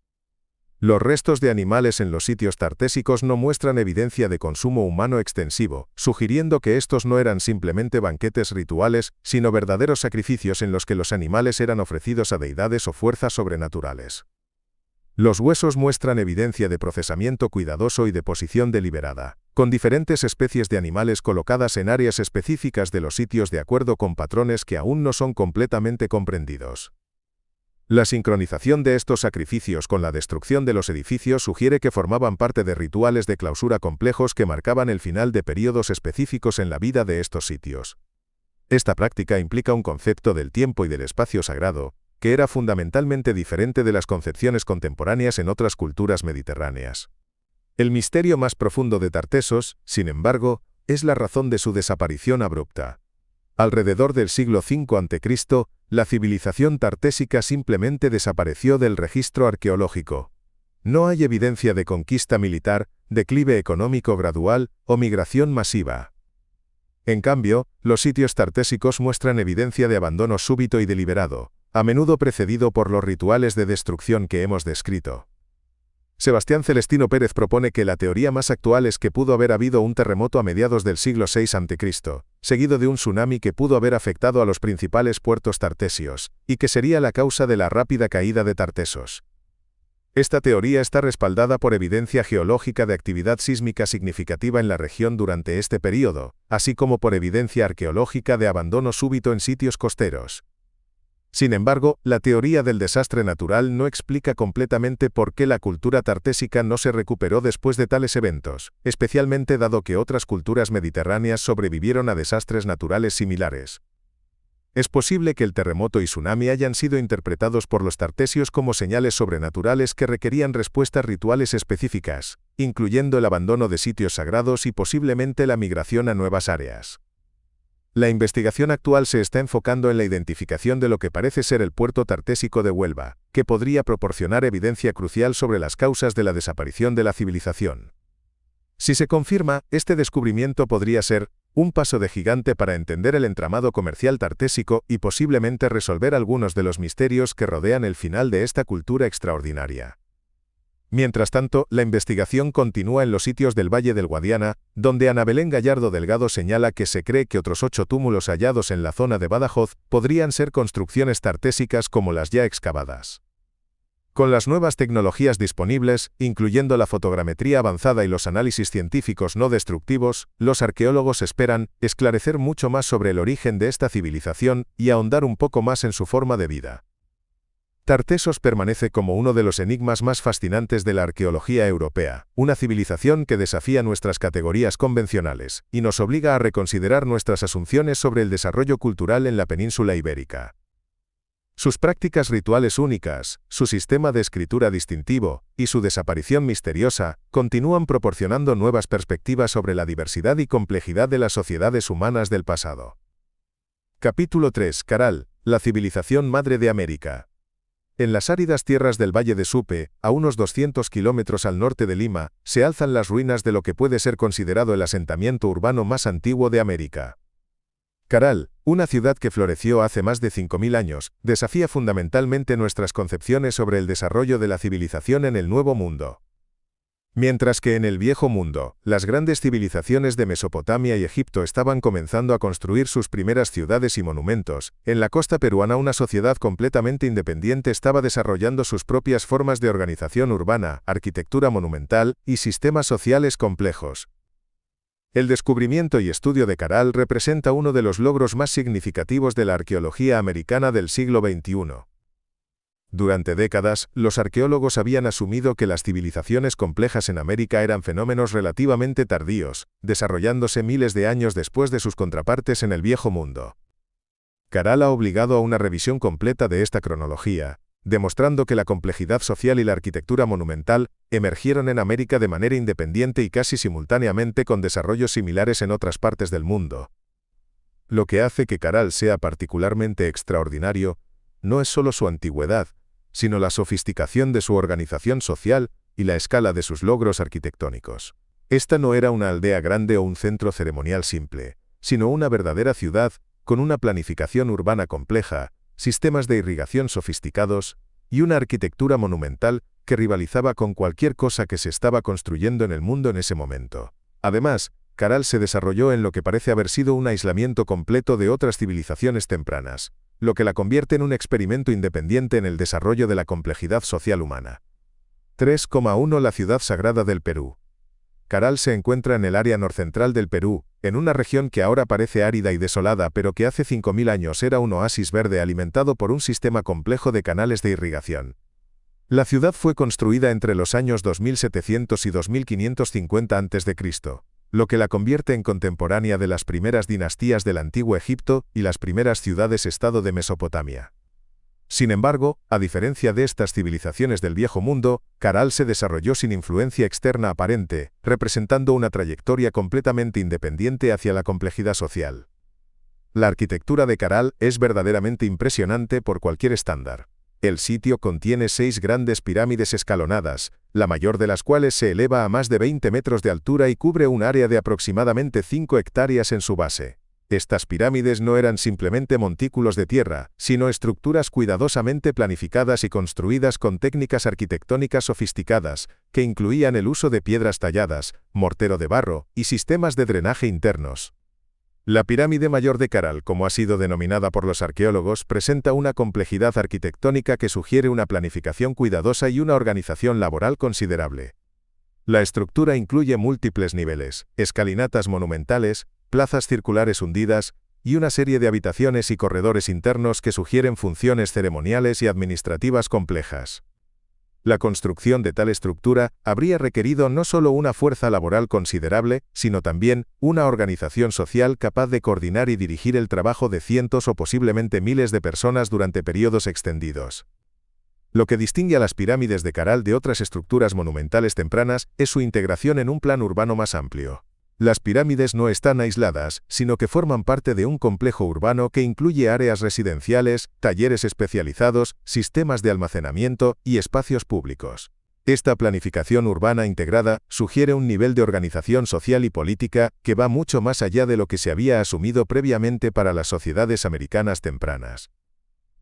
Los restos de animales en los sitios tartésicos no muestran evidencia de consumo humano extensivo, sugiriendo que estos no eran simplemente banquetes rituales, sino verdaderos sacrificios en los que los animales eran ofrecidos a deidades o fuerzas sobrenaturales. Los huesos muestran evidencia de procesamiento cuidadoso y deposición deliberada, con diferentes especies de animales colocadas en áreas específicas de los sitios de acuerdo con patrones que aún no son completamente comprendidos. La sincronización de estos sacrificios con la destrucción de los edificios sugiere que formaban parte de rituales de clausura complejos que marcaban el final de períodos específicos en la vida de estos sitios. Esta práctica implica un concepto del tiempo y del espacio sagrado, que era fundamentalmente diferente de las concepciones contemporáneas en otras culturas mediterráneas. El misterio más profundo de Tartesos, sin embargo, es la razón de su desaparición abrupta. Alrededor del siglo V a.C., la civilización tartésica simplemente desapareció del registro arqueológico. No hay evidencia de conquista militar, declive económico gradual o migración masiva. En cambio, los sitios tartésicos muestran evidencia de abandono súbito y deliberado, a menudo precedido por los rituales de destrucción que hemos descrito. Sebastián Celestino Pérez propone que la teoría más actual es que pudo haber habido un terremoto a mediados del siglo VI a.C., seguido de un tsunami que pudo haber afectado a los principales puertos tartesios, y que sería la causa de la rápida caída de Tartesos. Esta teoría está respaldada por evidencia geológica de actividad sísmica significativa en la región durante este período, así como por evidencia arqueológica de abandono súbito en sitios costeros. Sin embargo, la teoría del desastre natural no explica completamente por qué la cultura tartésica no se recuperó después de tales eventos, especialmente dado que otras culturas mediterráneas sobrevivieron a desastres naturales similares. Es posible que el terremoto y tsunami hayan sido interpretados por los tartesios como señales sobrenaturales que requerían respuestas rituales específicas, incluyendo el abandono de sitios sagrados y posiblemente la migración a nuevas áreas. La investigación actual se está enfocando en la identificación de lo que parece ser el puerto tartésico de Huelva, que podría proporcionar evidencia crucial sobre las causas de la desaparición de la civilización. Si se confirma, este descubrimiento podría ser un paso de gigante para entender el entramado comercial tartésico y posiblemente resolver algunos de los misterios que rodean el final de esta cultura extraordinaria. Mientras tanto, la investigación continúa en los sitios del Valle del Guadiana, donde Ana Belén Gallardo Delgado señala que se cree que otros 8 túmulos hallados en la zona de Badajoz podrían ser construcciones tartésicas como las ya excavadas. Con las nuevas tecnologías disponibles, incluyendo la fotogrametría avanzada y los análisis científicos no destructivos, los arqueólogos esperan esclarecer mucho más sobre el origen de esta civilización y ahondar un poco más en su forma de vida. Tartesos permanece como uno de los enigmas más fascinantes de la arqueología europea, una civilización que desafía nuestras categorías convencionales y nos obliga a reconsiderar nuestras asunciones sobre el desarrollo cultural en la península ibérica. Sus prácticas rituales únicas, su sistema de escritura distintivo y su desaparición misteriosa continúan proporcionando nuevas perspectivas sobre la diversidad y complejidad de las sociedades humanas del pasado. Capítulo 3. Caral, la civilización madre de América. En las áridas tierras del Valle de Supe, a unos 200 kilómetros al norte de Lima, se alzan las ruinas de lo que puede ser considerado el asentamiento urbano más antiguo de América. Caral, una ciudad que floreció hace más de 5.000 años, desafía fundamentalmente nuestras concepciones sobre el desarrollo de la civilización en el Nuevo Mundo. Mientras que en el Viejo Mundo, las grandes civilizaciones de Mesopotamia y Egipto estaban comenzando a construir sus primeras ciudades y monumentos, en la costa peruana una sociedad completamente independiente estaba desarrollando sus propias formas de organización urbana, arquitectura monumental y sistemas sociales complejos. El descubrimiento y estudio de Caral representa uno de los logros más significativos de la arqueología americana del siglo XXI. Durante décadas, los arqueólogos habían asumido que las civilizaciones complejas en América eran fenómenos relativamente tardíos, desarrollándose miles de años después de sus contrapartes en el Viejo Mundo. Caral ha obligado a una revisión completa de esta cronología, demostrando que la complejidad social y la arquitectura monumental emergieron en América de manera independiente y casi simultáneamente con desarrollos similares en otras partes del mundo. Lo que hace que Caral sea particularmente extraordinario no es solo su antigüedad, sino la sofisticación de su organización social y la escala de sus logros arquitectónicos. Esta no era una aldea grande o un centro ceremonial simple, sino una verdadera ciudad, con una planificación urbana compleja, sistemas de irrigación sofisticados, y una arquitectura monumental que rivalizaba con cualquier cosa que se estaba construyendo en el mundo en ese momento. Además, Caral se desarrolló en lo que parece haber sido un aislamiento completo de otras civilizaciones tempranas, lo que la convierte en un experimento independiente en el desarrollo de la complejidad social humana. 3,1 La ciudad sagrada del Perú. Caral se encuentra en el área norcentral del Perú, en una región que ahora parece árida y desolada pero que hace 5.000 años era un oasis verde alimentado por un sistema complejo de canales de irrigación. La ciudad fue construida entre los años 2700 y 2550 a.C., lo que la convierte en contemporánea de las primeras dinastías del Antiguo Egipto y las primeras ciudades-estado de Mesopotamia. Sin embargo, a diferencia de estas civilizaciones del Viejo Mundo, Caral se desarrolló sin influencia externa aparente, representando una trayectoria completamente independiente hacia la complejidad social. La arquitectura de Caral es verdaderamente impresionante por cualquier estándar. El sitio contiene 6 grandes pirámides escalonadas, la mayor de las cuales se eleva a más de 20 metros de altura y cubre un área de aproximadamente 5 hectáreas en su base. Estas pirámides no eran simplemente montículos de tierra, sino estructuras cuidadosamente planificadas y construidas con técnicas arquitectónicas sofisticadas, que incluían el uso de piedras talladas, mortero de barro y sistemas de drenaje internos. La pirámide mayor de Caral, como ha sido denominada por los arqueólogos, presenta una complejidad arquitectónica que sugiere una planificación cuidadosa y una organización laboral considerable. La estructura incluye múltiples niveles, escalinatas monumentales, plazas circulares hundidas, y una serie de habitaciones y corredores internos que sugieren funciones ceremoniales y administrativas complejas. La construcción de tal estructura habría requerido no solo una fuerza laboral considerable, sino también una organización social capaz de coordinar y dirigir el trabajo de cientos o posiblemente miles de personas durante periodos extendidos. Lo que distingue a las pirámides de Caral de otras estructuras monumentales tempranas es su integración en un plan urbano más amplio. Las pirámides no están aisladas, sino que forman parte de un complejo urbano que incluye áreas residenciales, talleres especializados, sistemas de almacenamiento y espacios públicos. Esta planificación urbana integrada sugiere un nivel de organización social y política que va mucho más allá de lo que se había asumido previamente para las sociedades americanas tempranas.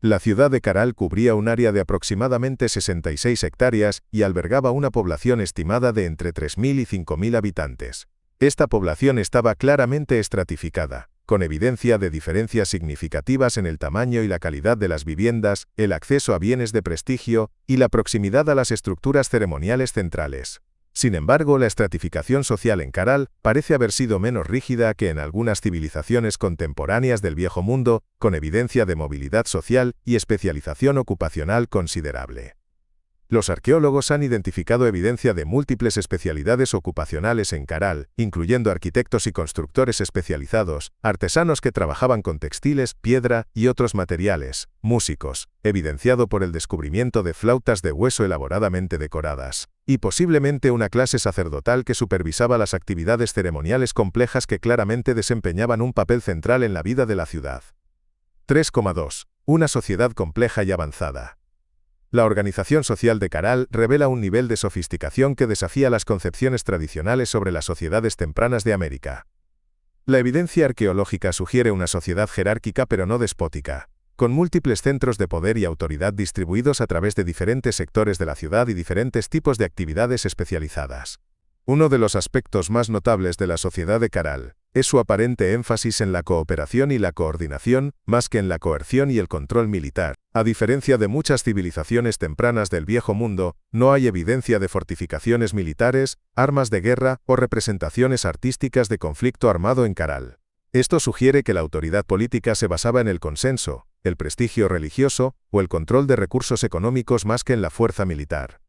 La ciudad de Caral cubría un área de aproximadamente 66 hectáreas y albergaba una población estimada de entre 3.000 y 5.000 habitantes. Esta población estaba claramente estratificada, con evidencia de diferencias significativas en el tamaño y la calidad de las viviendas, el acceso a bienes de prestigio y la proximidad a las estructuras ceremoniales centrales. Sin embargo, la estratificación social en Caral parece haber sido menos rígida que en algunas civilizaciones contemporáneas del Viejo Mundo, con evidencia de movilidad social y especialización ocupacional considerable. Los arqueólogos han identificado evidencia de múltiples especialidades ocupacionales en Caral, incluyendo arquitectos y constructores especializados, artesanos que trabajaban con textiles, piedra y otros materiales, músicos, evidenciado por el descubrimiento de flautas de hueso elaboradamente decoradas, y posiblemente una clase sacerdotal que supervisaba las actividades ceremoniales complejas que claramente desempeñaban un papel central en la vida de la ciudad. 3,2. Una sociedad compleja y avanzada. La organización social de Caral revela un nivel de sofisticación que desafía las concepciones tradicionales sobre las sociedades tempranas de América. La evidencia arqueológica sugiere una sociedad jerárquica pero no despótica, con múltiples centros de poder y autoridad distribuidos a través de diferentes sectores de la ciudad y diferentes tipos de actividades especializadas. Uno de los aspectos más notables de la sociedad de Caral es su aparente énfasis en la cooperación y la coordinación, más que en la coerción y el control militar. A diferencia de muchas civilizaciones tempranas del Viejo Mundo, no hay evidencia de fortificaciones militares, armas de guerra o representaciones artísticas de conflicto armado en Caral. Esto sugiere que la autoridad política se basaba en el consenso, el prestigio religioso o el control de recursos económicos más que en la fuerza militar.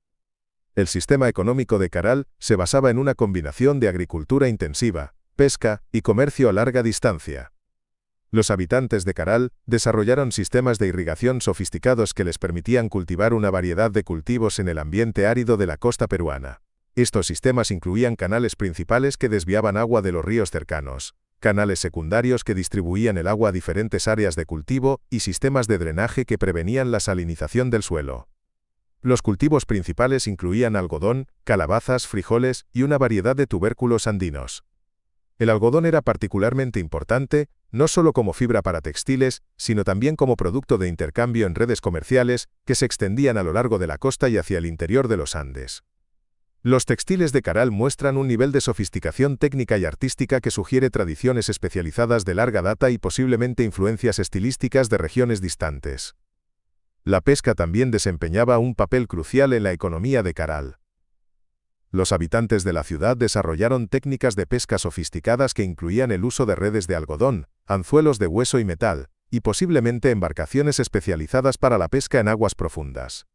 El sistema económico de Caral se basaba en una combinación de agricultura intensiva, pesca y comercio a larga distancia. Los habitantes de Caral desarrollaron sistemas de irrigación sofisticados que les permitían cultivar una variedad de cultivos en el ambiente árido de la costa peruana. Estos sistemas incluían canales principales que desviaban agua de los ríos cercanos, canales secundarios que distribuían el agua a diferentes áreas de cultivo y sistemas de drenaje que prevenían la salinización del suelo. Los cultivos principales incluían algodón, calabazas, frijoles y una variedad de tubérculos andinos. El algodón era particularmente importante, no solo como fibra para textiles, sino también como producto de intercambio en redes comerciales que se extendían a lo largo de la costa y hacia el interior de los Andes. Los textiles de Caral muestran un nivel de sofisticación técnica y artística que sugiere tradiciones especializadas de larga data y posiblemente influencias estilísticas de regiones distantes. La pesca también desempeñaba un papel crucial en la economía de Caral. Los habitantes de la ciudad desarrollaron técnicas de pesca sofisticadas que incluían el uso de redes de algodón, anzuelos de hueso y metal, y posiblemente embarcaciones especializadas para la pesca en aguas profundas.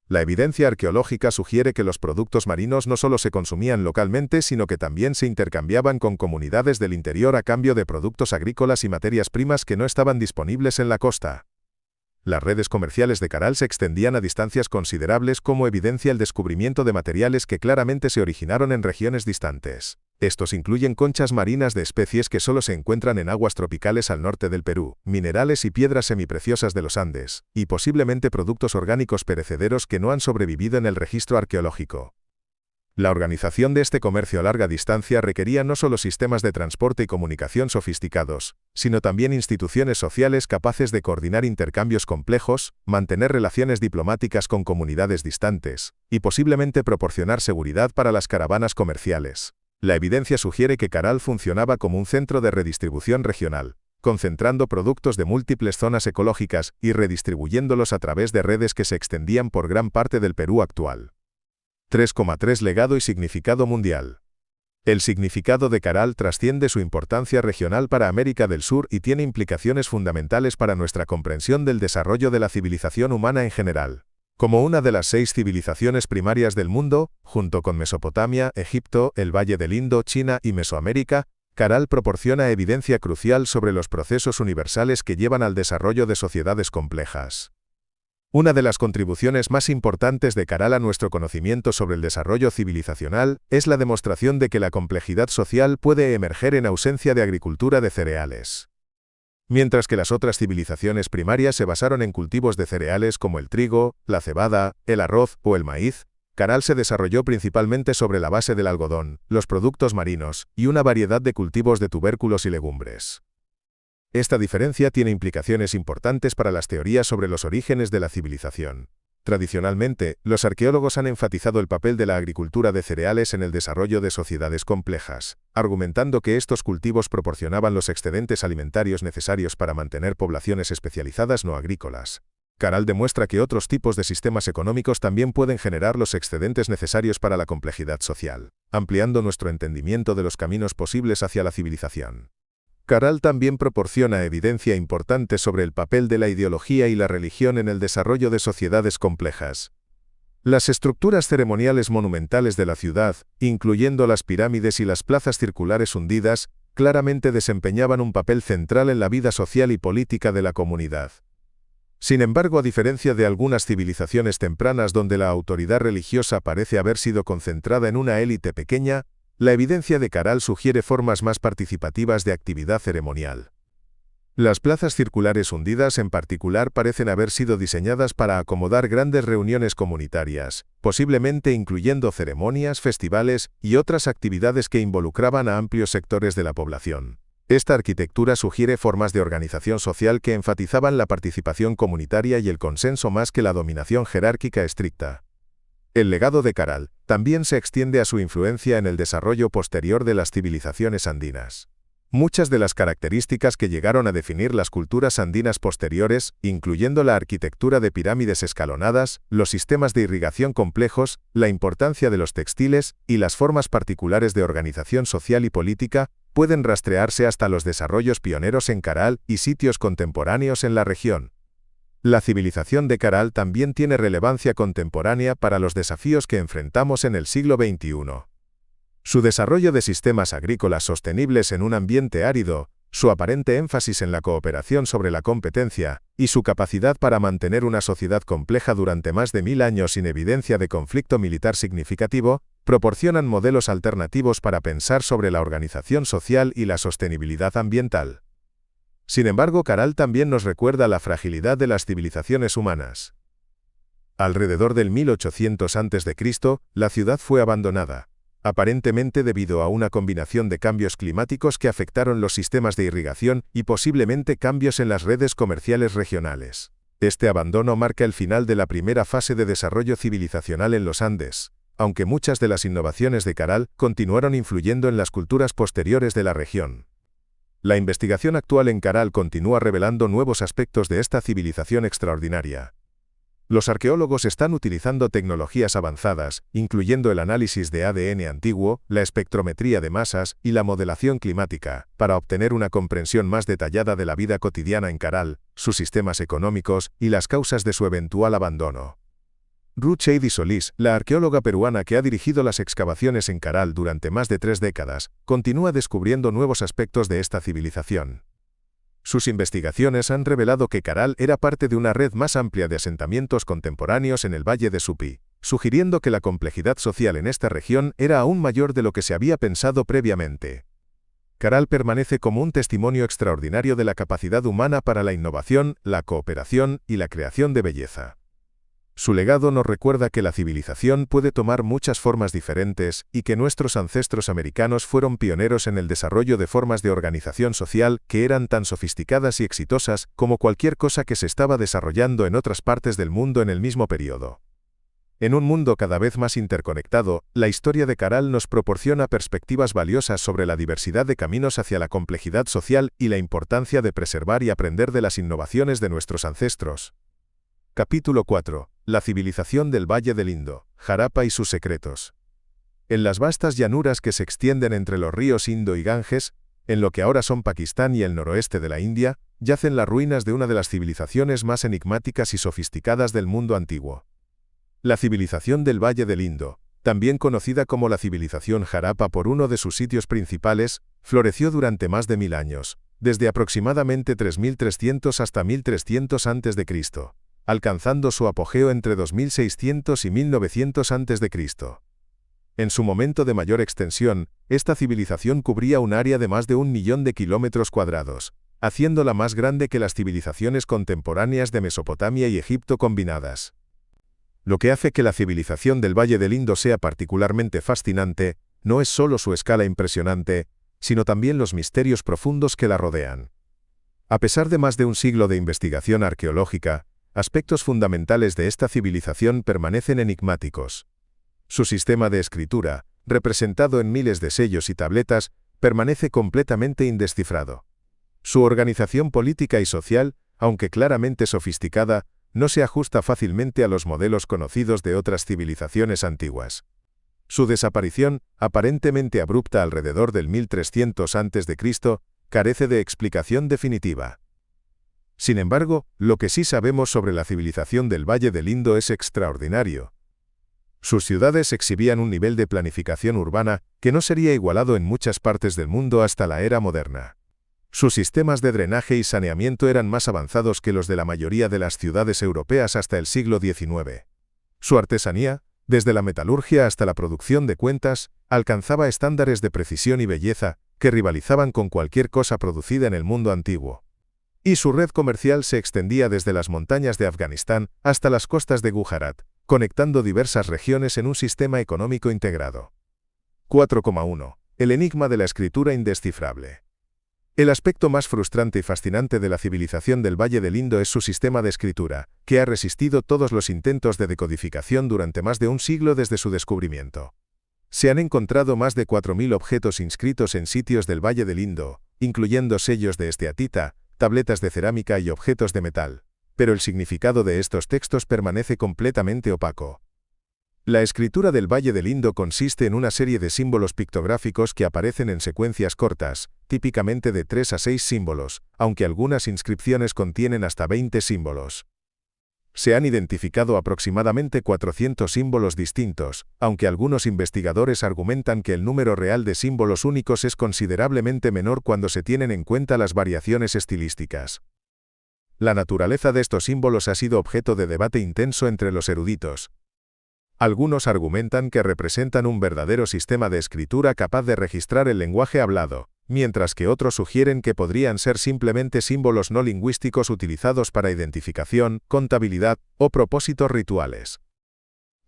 La evidencia arqueológica sugiere que los productos marinos no solo se consumían localmente, sino que también se intercambiaban con comunidades del interior a cambio de productos agrícolas y materias primas que no estaban disponibles en la costa. Las redes comerciales de Caral se extendían a distancias considerables, como evidencia el descubrimiento de materiales que claramente se originaron en regiones distantes. Estos incluyen conchas marinas de especies que solo se encuentran en aguas tropicales al norte del Perú, minerales y piedras semipreciosas de los Andes, y posiblemente productos orgánicos perecederos que no han sobrevivido en el registro arqueológico. La organización de este comercio a larga distancia requería no solo sistemas de transporte y comunicación sofisticados, sino también instituciones sociales capaces de coordinar intercambios complejos, mantener relaciones diplomáticas con comunidades distantes, y posiblemente proporcionar seguridad para las caravanas comerciales. La evidencia sugiere que Caral funcionaba como un centro de redistribución regional, concentrando productos de múltiples zonas ecológicas y redistribuyéndolos a través de redes que se extendían por gran parte del Perú actual. 3,3 Legado y significado mundial. El significado de Caral trasciende su importancia regional para América del Sur y tiene implicaciones fundamentales para nuestra comprensión del desarrollo de la civilización humana en general. Como una de las 6 civilizaciones primarias del mundo, junto con Mesopotamia, Egipto, el Valle del Indo, China y Mesoamérica, Caral proporciona evidencia crucial sobre los procesos universales que llevan al desarrollo de sociedades complejas. Una de las contribuciones más importantes de Caral a nuestro conocimiento sobre el desarrollo civilizacional es la demostración de que la complejidad social puede emerger en ausencia de agricultura de cereales. Mientras que las otras civilizaciones primarias se basaron en cultivos de cereales como el trigo, la cebada, el arroz o el maíz, Caral se desarrolló principalmente sobre la base del algodón, los productos marinos y una variedad de cultivos de tubérculos y legumbres. Esta diferencia tiene implicaciones importantes para las teorías sobre los orígenes de la civilización. Tradicionalmente, los arqueólogos han enfatizado el papel de la agricultura de cereales en el desarrollo de sociedades complejas, argumentando que estos cultivos proporcionaban los excedentes alimentarios necesarios para mantener poblaciones especializadas no agrícolas. Caral demuestra que otros tipos de sistemas económicos también pueden generar los excedentes necesarios para la complejidad social, ampliando nuestro entendimiento de los caminos posibles hacia la civilización. Caral también proporciona evidencia importante sobre el papel de la ideología y la religión en el desarrollo de sociedades complejas. Las estructuras ceremoniales monumentales de la ciudad, incluyendo las pirámides y las plazas circulares hundidas, claramente desempeñaban un papel central en la vida social y política de la comunidad. Sin embargo, a diferencia de algunas civilizaciones tempranas donde la autoridad religiosa parece haber sido concentrada en una élite pequeña, la evidencia de Caral sugiere formas más participativas de actividad ceremonial. Las plazas circulares hundidas en particular parecen haber sido diseñadas para acomodar grandes reuniones comunitarias, posiblemente incluyendo ceremonias, festivales y otras actividades que involucraban a amplios sectores de la población. Esta arquitectura sugiere formas de organización social que enfatizaban la participación comunitaria y el consenso más que la dominación jerárquica estricta. El legado de Caral también se extiende a su influencia en el desarrollo posterior de las civilizaciones andinas. Muchas de las características que llegaron a definir las culturas andinas posteriores, incluyendo la arquitectura de pirámides escalonadas, los sistemas de irrigación complejos, la importancia de los textiles y las formas particulares de organización social y política, pueden rastrearse hasta los desarrollos pioneros en Caral y sitios contemporáneos en la región. La civilización de Caral también tiene relevancia contemporánea para los desafíos que enfrentamos en el siglo XXI. Su desarrollo de sistemas agrícolas sostenibles en un ambiente árido, su aparente énfasis en la cooperación sobre la competencia, y su capacidad para mantener una sociedad compleja durante más de 1000 años sin evidencia de conflicto militar significativo, proporcionan modelos alternativos para pensar sobre la organización social y la sostenibilidad ambiental. Sin embargo, Caral también nos recuerda la fragilidad de las civilizaciones humanas. Alrededor del 1800 a.C., la ciudad fue abandonada, aparentemente debido a una combinación de cambios climáticos que afectaron los sistemas de irrigación y posiblemente cambios en las redes comerciales regionales. Este abandono marca el final de la primera fase de desarrollo civilizacional en los Andes, aunque muchas de las innovaciones de Caral continuaron influyendo en las culturas posteriores de la región. La investigación actual en Caral continúa revelando nuevos aspectos de esta civilización extraordinaria. Los arqueólogos están utilizando tecnologías avanzadas, incluyendo el análisis de ADN antiguo, la espectrometría de masas y la modelación climática, para obtener una comprensión más detallada de la vida cotidiana en Caral, sus sistemas económicos y las causas de su eventual abandono. Ruth Shady Solís, la arqueóloga peruana que ha dirigido las excavaciones en Caral durante más de 3 décadas, continúa descubriendo nuevos aspectos de esta civilización. Sus investigaciones han revelado que Caral era parte de una red más amplia de asentamientos contemporáneos en el Valle de Supi, sugiriendo que la complejidad social en esta región era aún mayor de lo que se había pensado previamente. Caral permanece como un testimonio extraordinario de la capacidad humana para la innovación, la cooperación y la creación de belleza. Su legado nos recuerda que la civilización puede tomar muchas formas diferentes y que nuestros ancestros americanos fueron pioneros en el desarrollo de formas de organización social que eran tan sofisticadas y exitosas como cualquier cosa que se estaba desarrollando en otras partes del mundo en el mismo periodo. En un mundo cada vez más interconectado, la historia de Caral nos proporciona perspectivas valiosas sobre la diversidad de caminos hacia la complejidad social y la importancia de preservar y aprender de las innovaciones de nuestros ancestros. Capítulo 4. La civilización del Valle del Indo, Harappa y sus secretos. En las vastas llanuras que se extienden entre los ríos Indo y Ganges, en lo que ahora son Pakistán y el noroeste de la India, yacen las ruinas de una de las civilizaciones más enigmáticas y sofisticadas del mundo antiguo. La civilización del Valle del Indo, también conocida como la civilización Harappa por uno de sus sitios principales, floreció durante más de 1000 años, desde aproximadamente 3300 hasta 1300 a.C., alcanzando su apogeo entre 2600 y 1900 a.C. En su momento de mayor extensión, esta civilización cubría un área de más de 1 millón de kilómetros cuadrados, haciéndola más grande que las civilizaciones contemporáneas de Mesopotamia y Egipto combinadas. Lo que hace que la civilización del Valle del Indo sea particularmente fascinante, no es solo su escala impresionante, sino también los misterios profundos que la rodean. A pesar de más de un siglo de investigación arqueológica, aspectos fundamentales de esta civilización permanecen enigmáticos. Su sistema de escritura, representado en miles de sellos y tabletas, permanece completamente indescifrado. Su organización política y social, aunque claramente sofisticada, no se ajusta fácilmente a los modelos conocidos de otras civilizaciones antiguas. Su desaparición, aparentemente abrupta alrededor del 1300 a.C., carece de explicación definitiva. Sin embargo, lo que sí sabemos sobre la civilización del Valle del Indo es extraordinario. Sus ciudades exhibían un nivel de planificación urbana que no sería igualado en muchas partes del mundo hasta la era moderna. Sus sistemas de drenaje y saneamiento eran más avanzados que los de la mayoría de las ciudades europeas hasta el siglo XIX. Su artesanía, desde la metalurgia hasta la producción de cuentas, alcanzaba estándares de precisión y belleza que rivalizaban con cualquier cosa producida en el mundo antiguo. y su red comercial se extendía desde las montañas de Afganistán hasta las costas de Gujarat, conectando diversas regiones en un sistema económico integrado. 4,1. El enigma de la escritura indescifrable. El aspecto más frustrante y fascinante de la civilización del Valle del Indo es su sistema de escritura, que ha resistido todos los intentos de decodificación durante más de un siglo desde su descubrimiento. Se han encontrado más de 4.000 objetos inscritos en sitios del Valle del Indo, incluyendo sellos de esteatita, tabletas de cerámica y objetos de metal, pero el significado de estos textos permanece completamente opaco. La escritura del Valle del Indo consiste en una serie de símbolos pictográficos que aparecen en secuencias cortas, típicamente de 3 a 6 símbolos, aunque algunas inscripciones contienen hasta 20 símbolos. Se han identificado aproximadamente 400 símbolos distintos, aunque algunos investigadores argumentan que el número real de símbolos únicos es considerablemente menor cuando se tienen en cuenta las variaciones estilísticas. La naturaleza de estos símbolos ha sido objeto de debate intenso entre los eruditos. Algunos argumentan que representan un verdadero sistema de escritura capaz de registrar el lenguaje hablado, mientras que otros sugieren que podrían ser simplemente símbolos no lingüísticos utilizados para identificación, contabilidad o propósitos rituales.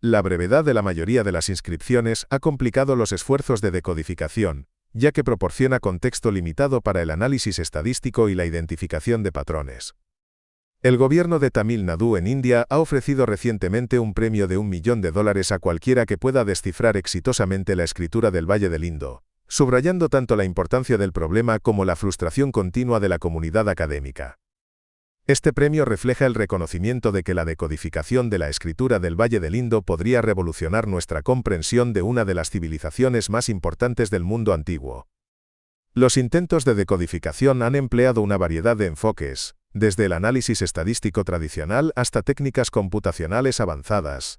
La brevedad de la mayoría de las inscripciones ha complicado los esfuerzos de decodificación, ya que proporciona contexto limitado para el análisis estadístico y la identificación de patrones. El gobierno de Tamil Nadu en India ha ofrecido recientemente un premio de $1 millón a cualquiera que pueda descifrar exitosamente la escritura del Valle del Indo, subrayando tanto la importancia del problema como la frustración continua de la comunidad académica. Este premio refleja el reconocimiento de que la decodificación de la escritura del Valle del Indo podría revolucionar nuestra comprensión de una de las civilizaciones más importantes del mundo antiguo. Los intentos de decodificación han empleado una variedad de enfoques, desde el análisis estadístico tradicional hasta técnicas computacionales avanzadas.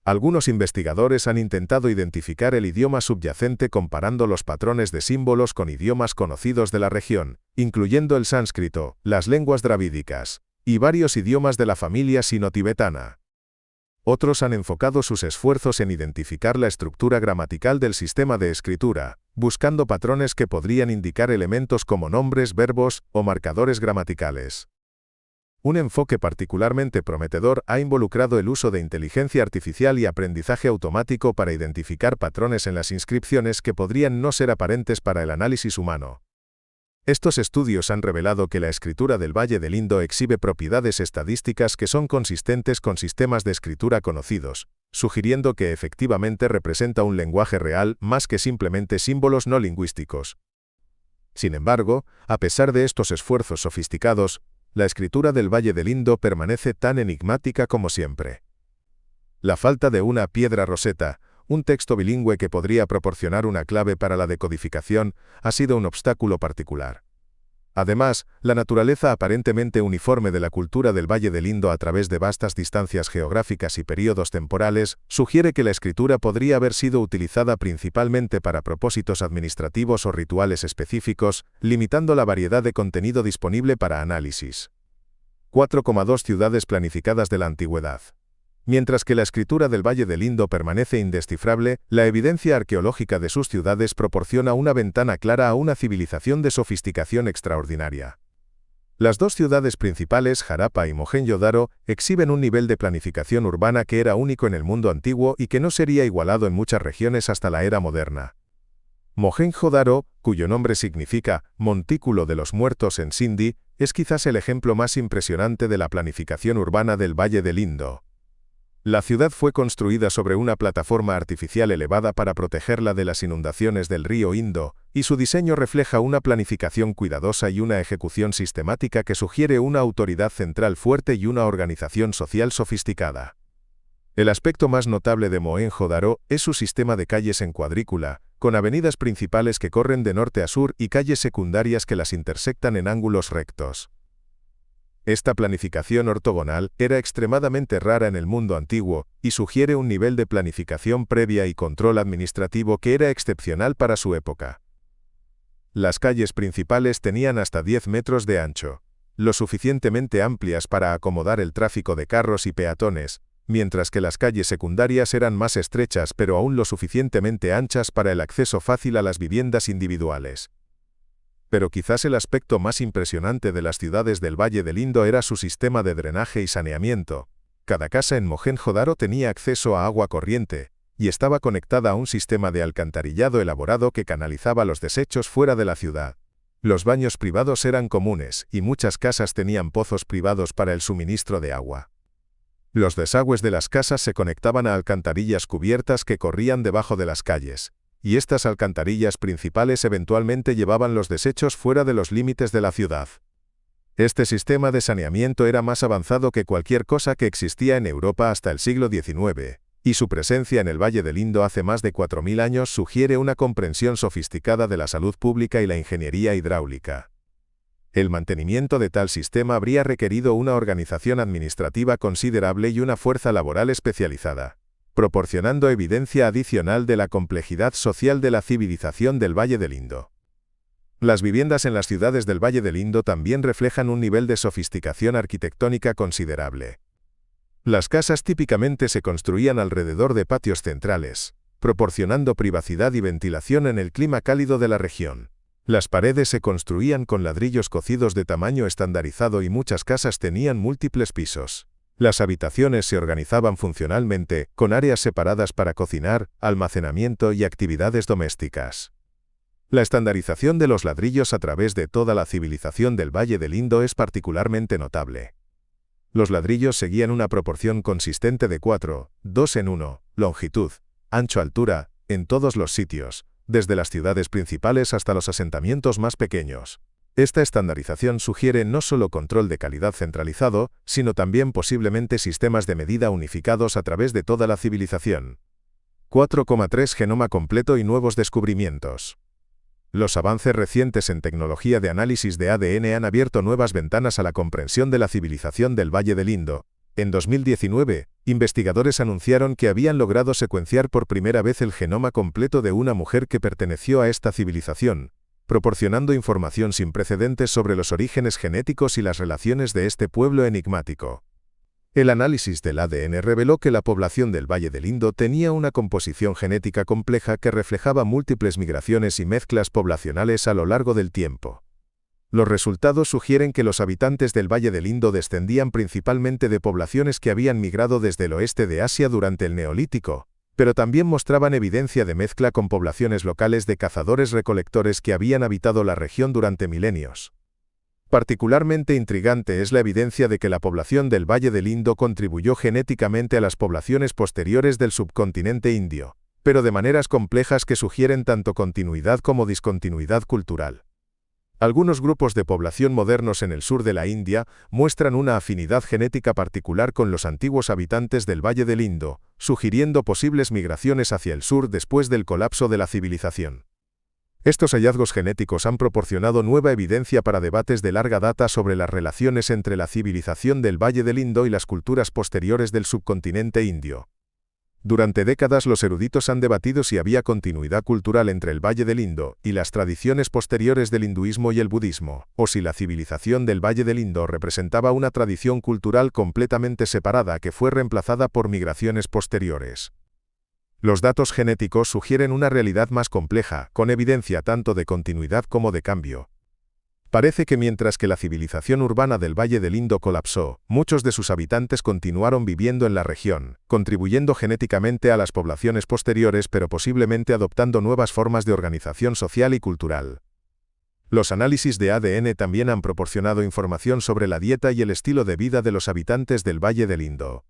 Algunos investigadores han intentado identificar el idioma subyacente comparando los patrones de símbolos con idiomas conocidos de la región, incluyendo el sánscrito, las lenguas dravídicas, y varios idiomas de la familia sino-tibetana. Otros han enfocado sus esfuerzos en identificar la estructura gramatical del sistema de escritura, buscando patrones que podrían indicar elementos como nombres, verbos o marcadores gramaticales. Un enfoque particularmente prometedor ha involucrado el uso de inteligencia artificial y aprendizaje automático para identificar patrones en las inscripciones que podrían no ser aparentes para el análisis humano. Estos estudios han revelado que la escritura del Valle del Indo exhibe propiedades estadísticas que son consistentes con sistemas de escritura conocidos, sugiriendo que efectivamente representa un lenguaje real más que simplemente símbolos no lingüísticos. Sin embargo, a pesar de estos esfuerzos sofisticados, la escritura del Valle del Indo permanece tan enigmática como siempre. La falta de una piedra roseta, un texto bilingüe que podría proporcionar una clave para la decodificación, ha sido un obstáculo particular. Además, la naturaleza aparentemente uniforme de la cultura del Valle del Indo a través de vastas distancias geográficas y períodos temporales, sugiere que la escritura podría haber sido utilizada principalmente para propósitos administrativos o rituales específicos, limitando la variedad de contenido disponible para análisis. 4,2 ciudades planificadas de la antigüedad. Mientras que la escritura del Valle del Indo permanece indescifrable, la evidencia arqueológica de sus ciudades proporciona una ventana clara a una civilización de sofisticación extraordinaria. Las dos ciudades principales, Harappa y Mohenjo-Daro, exhiben un nivel de planificación urbana que era único en el mundo antiguo y que no sería igualado en muchas regiones hasta la era moderna. Mohenjo-Daro, cuyo nombre significa «montículo de los muertos» en sindhi, es quizás el ejemplo más impresionante de la planificación urbana del Valle del Indo. La ciudad fue construida sobre una plataforma artificial elevada para protegerla de las inundaciones del río Indo, y su diseño refleja una planificación cuidadosa y una ejecución sistemática que sugiere una autoridad central fuerte y una organización social sofisticada. El aspecto más notable de Mohenjo-Daro es su sistema de calles en cuadrícula, con avenidas principales que corren de norte a sur y calles secundarias que las intersectan en ángulos rectos. Esta planificación ortogonal era extremadamente rara en el mundo antiguo, y sugiere un nivel de planificación previa y control administrativo que era excepcional para su época. Las calles principales tenían hasta 10 metros de ancho, lo suficientemente amplias para acomodar el tráfico de carros y peatones, mientras que las calles secundarias eran más estrechas pero aún lo suficientemente anchas para el acceso fácil a las viviendas individuales. Pero quizás el aspecto más impresionante de las ciudades del Valle del Indo era su sistema de drenaje y saneamiento. Cada casa en Mohenjo-Daro tenía acceso a agua corriente, y estaba conectada a un sistema de alcantarillado elaborado que canalizaba los desechos fuera de la ciudad. Los baños privados eran comunes, y muchas casas tenían pozos privados para el suministro de agua. Los desagües de las casas se conectaban a alcantarillas cubiertas que corrían debajo de las calles, y estas alcantarillas principales eventualmente llevaban los desechos fuera de los límites de la ciudad. Este sistema de saneamiento era más avanzado que cualquier cosa que existía en Europa hasta el siglo XIX, y su presencia en el Valle del Indo hace más de 4000 años sugiere una comprensión sofisticada de la salud pública y la ingeniería hidráulica. El mantenimiento de tal sistema habría requerido una organización administrativa considerable y una fuerza laboral especializada, proporcionando evidencia adicional de la complejidad social de la civilización del Valle del Indo. Las viviendas en las ciudades del Valle del Indo también reflejan un nivel de sofisticación arquitectónica considerable. Las casas típicamente se construían alrededor de patios centrales, proporcionando privacidad y ventilación en el clima cálido de la región. Las paredes se construían con ladrillos cocidos de tamaño estandarizado y muchas casas tenían múltiples pisos. Las habitaciones se organizaban funcionalmente, con áreas separadas para cocinar, almacenamiento y actividades domésticas. La estandarización de los ladrillos a través de toda la civilización del Valle del Indo es particularmente notable. Los ladrillos seguían una proporción consistente de 4, 2 en 1, longitud, ancho-altura, en todos los sitios, desde las ciudades principales hasta los asentamientos más pequeños. Esta estandarización sugiere no solo control de calidad centralizado, sino también posiblemente sistemas de medida unificados a través de toda la civilización. 4,3 Genoma completo y nuevos descubrimientos. Los avances recientes en tecnología de análisis de ADN han abierto nuevas ventanas a la comprensión de la civilización del Valle del Indo. En 2019, investigadores anunciaron que habían logrado secuenciar por primera vez el genoma completo de una mujer que perteneció a esta civilización, proporcionando información sin precedentes sobre los orígenes genéticos y las relaciones de este pueblo enigmático. El análisis del ADN reveló que la población del Valle del Indo tenía una composición genética compleja que reflejaba múltiples migraciones y mezclas poblacionales a lo largo del tiempo. Los resultados sugieren que los habitantes del Valle del Indo descendían principalmente de poblaciones que habían migrado desde el oeste de Asia durante el Neolítico, pero también mostraban evidencia de mezcla con poblaciones locales de cazadores-recolectores que habían habitado la región durante milenios. Particularmente intrigante es la evidencia de que la población del Valle del Indo contribuyó genéticamente a las poblaciones posteriores del subcontinente indio, pero de maneras complejas que sugieren tanto continuidad como discontinuidad cultural. Algunos grupos de población modernos en el sur de la India muestran una afinidad genética particular con los antiguos habitantes del Valle del Indo, sugiriendo posibles migraciones hacia el sur después del colapso de la civilización. Estos hallazgos genéticos han proporcionado nueva evidencia para debates de larga data sobre las relaciones entre la civilización del Valle del Indo y las culturas posteriores del subcontinente indio. Durante décadas los eruditos han debatido si había continuidad cultural entre el Valle del Indo y las tradiciones posteriores del hinduismo y el budismo, o si la civilización del Valle del Indo representaba una tradición cultural completamente separada que fue reemplazada por migraciones posteriores. Los datos genéticos sugieren una realidad más compleja, con evidencia tanto de continuidad como de cambio. Parece que mientras que la civilización urbana del Valle del Indo colapsó, muchos de sus habitantes continuaron viviendo en la región, contribuyendo genéticamente a las poblaciones posteriores pero posiblemente adoptando nuevas formas de organización social y cultural. Los análisis de ADN también han proporcionado información sobre la dieta y el estilo de vida de los habitantes del Valle del Indo.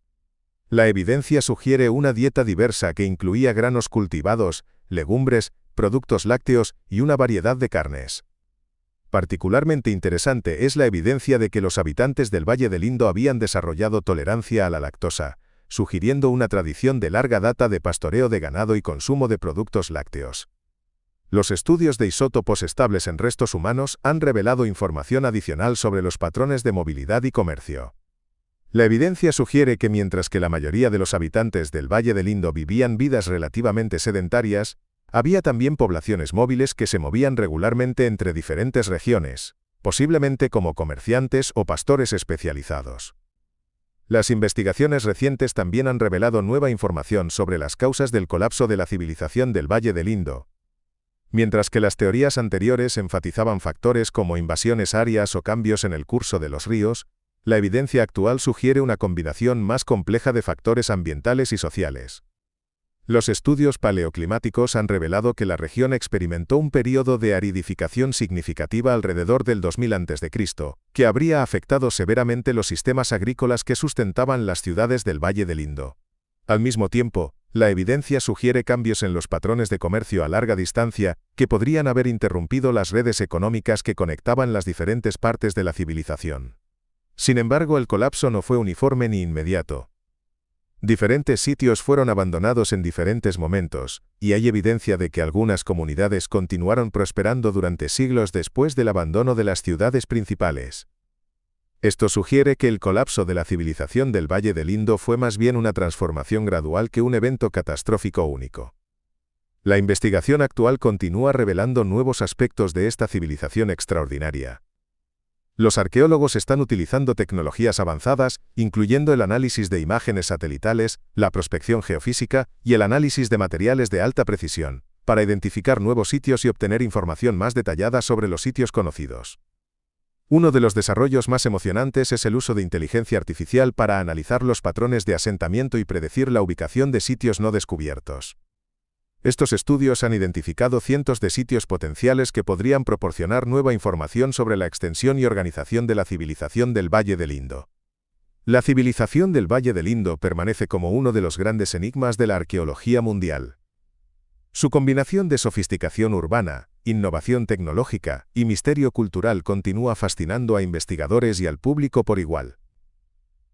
La evidencia sugiere una dieta diversa que incluía granos cultivados, legumbres, productos lácteos y una variedad de carnes. Particularmente interesante es la evidencia de que los habitantes del Valle del Indo habían desarrollado tolerancia a la lactosa, sugiriendo una tradición de larga data de pastoreo de ganado y consumo de productos lácteos. Los estudios de isótopos estables en restos humanos han revelado información adicional sobre los patrones de movilidad y comercio. La evidencia sugiere que mientras que la mayoría de los habitantes del Valle del Indo vivían vidas relativamente sedentarias, había también poblaciones móviles que se movían regularmente entre diferentes regiones, posiblemente como comerciantes o pastores especializados. Las investigaciones recientes también han revelado nueva información sobre las causas del colapso de la civilización del Valle del Indo. Mientras que las teorías anteriores enfatizaban factores como invasiones áreas o cambios en el curso de los ríos, la evidencia actual sugiere una combinación más compleja de factores ambientales y sociales. Los estudios paleoclimáticos han revelado que la región experimentó un período de aridificación significativa alrededor del 2000 a.C., que habría afectado severamente los sistemas agrícolas que sustentaban las ciudades del Valle del Indo. Al mismo tiempo, la evidencia sugiere cambios en los patrones de comercio a larga distancia que podrían haber interrumpido las redes económicas que conectaban las diferentes partes de la civilización. Sin embargo, el colapso no fue uniforme ni inmediato. Diferentes sitios fueron abandonados en diferentes momentos, y hay evidencia de que algunas comunidades continuaron prosperando durante siglos después del abandono de las ciudades principales. Esto sugiere que el colapso de la civilización del Valle del Indo fue más bien una transformación gradual que un evento catastrófico único. La investigación actual continúa revelando nuevos aspectos de esta civilización extraordinaria. Los arqueólogos están utilizando tecnologías avanzadas, incluyendo el análisis de imágenes satelitales, la prospección geofísica y el análisis de materiales de alta precisión, para identificar nuevos sitios y obtener información más detallada sobre los sitios conocidos. Uno de los desarrollos más emocionantes es el uso de inteligencia artificial para analizar los patrones de asentamiento y predecir la ubicación de sitios no descubiertos. Estos estudios han identificado cientos de sitios potenciales que podrían proporcionar nueva información sobre la extensión y organización de la civilización del Valle del Indo. La civilización del Valle del Indo permanece como uno de los grandes enigmas de la arqueología mundial. Su combinación de sofisticación urbana, innovación tecnológica y misterio cultural continúa fascinando a investigadores y al público por igual.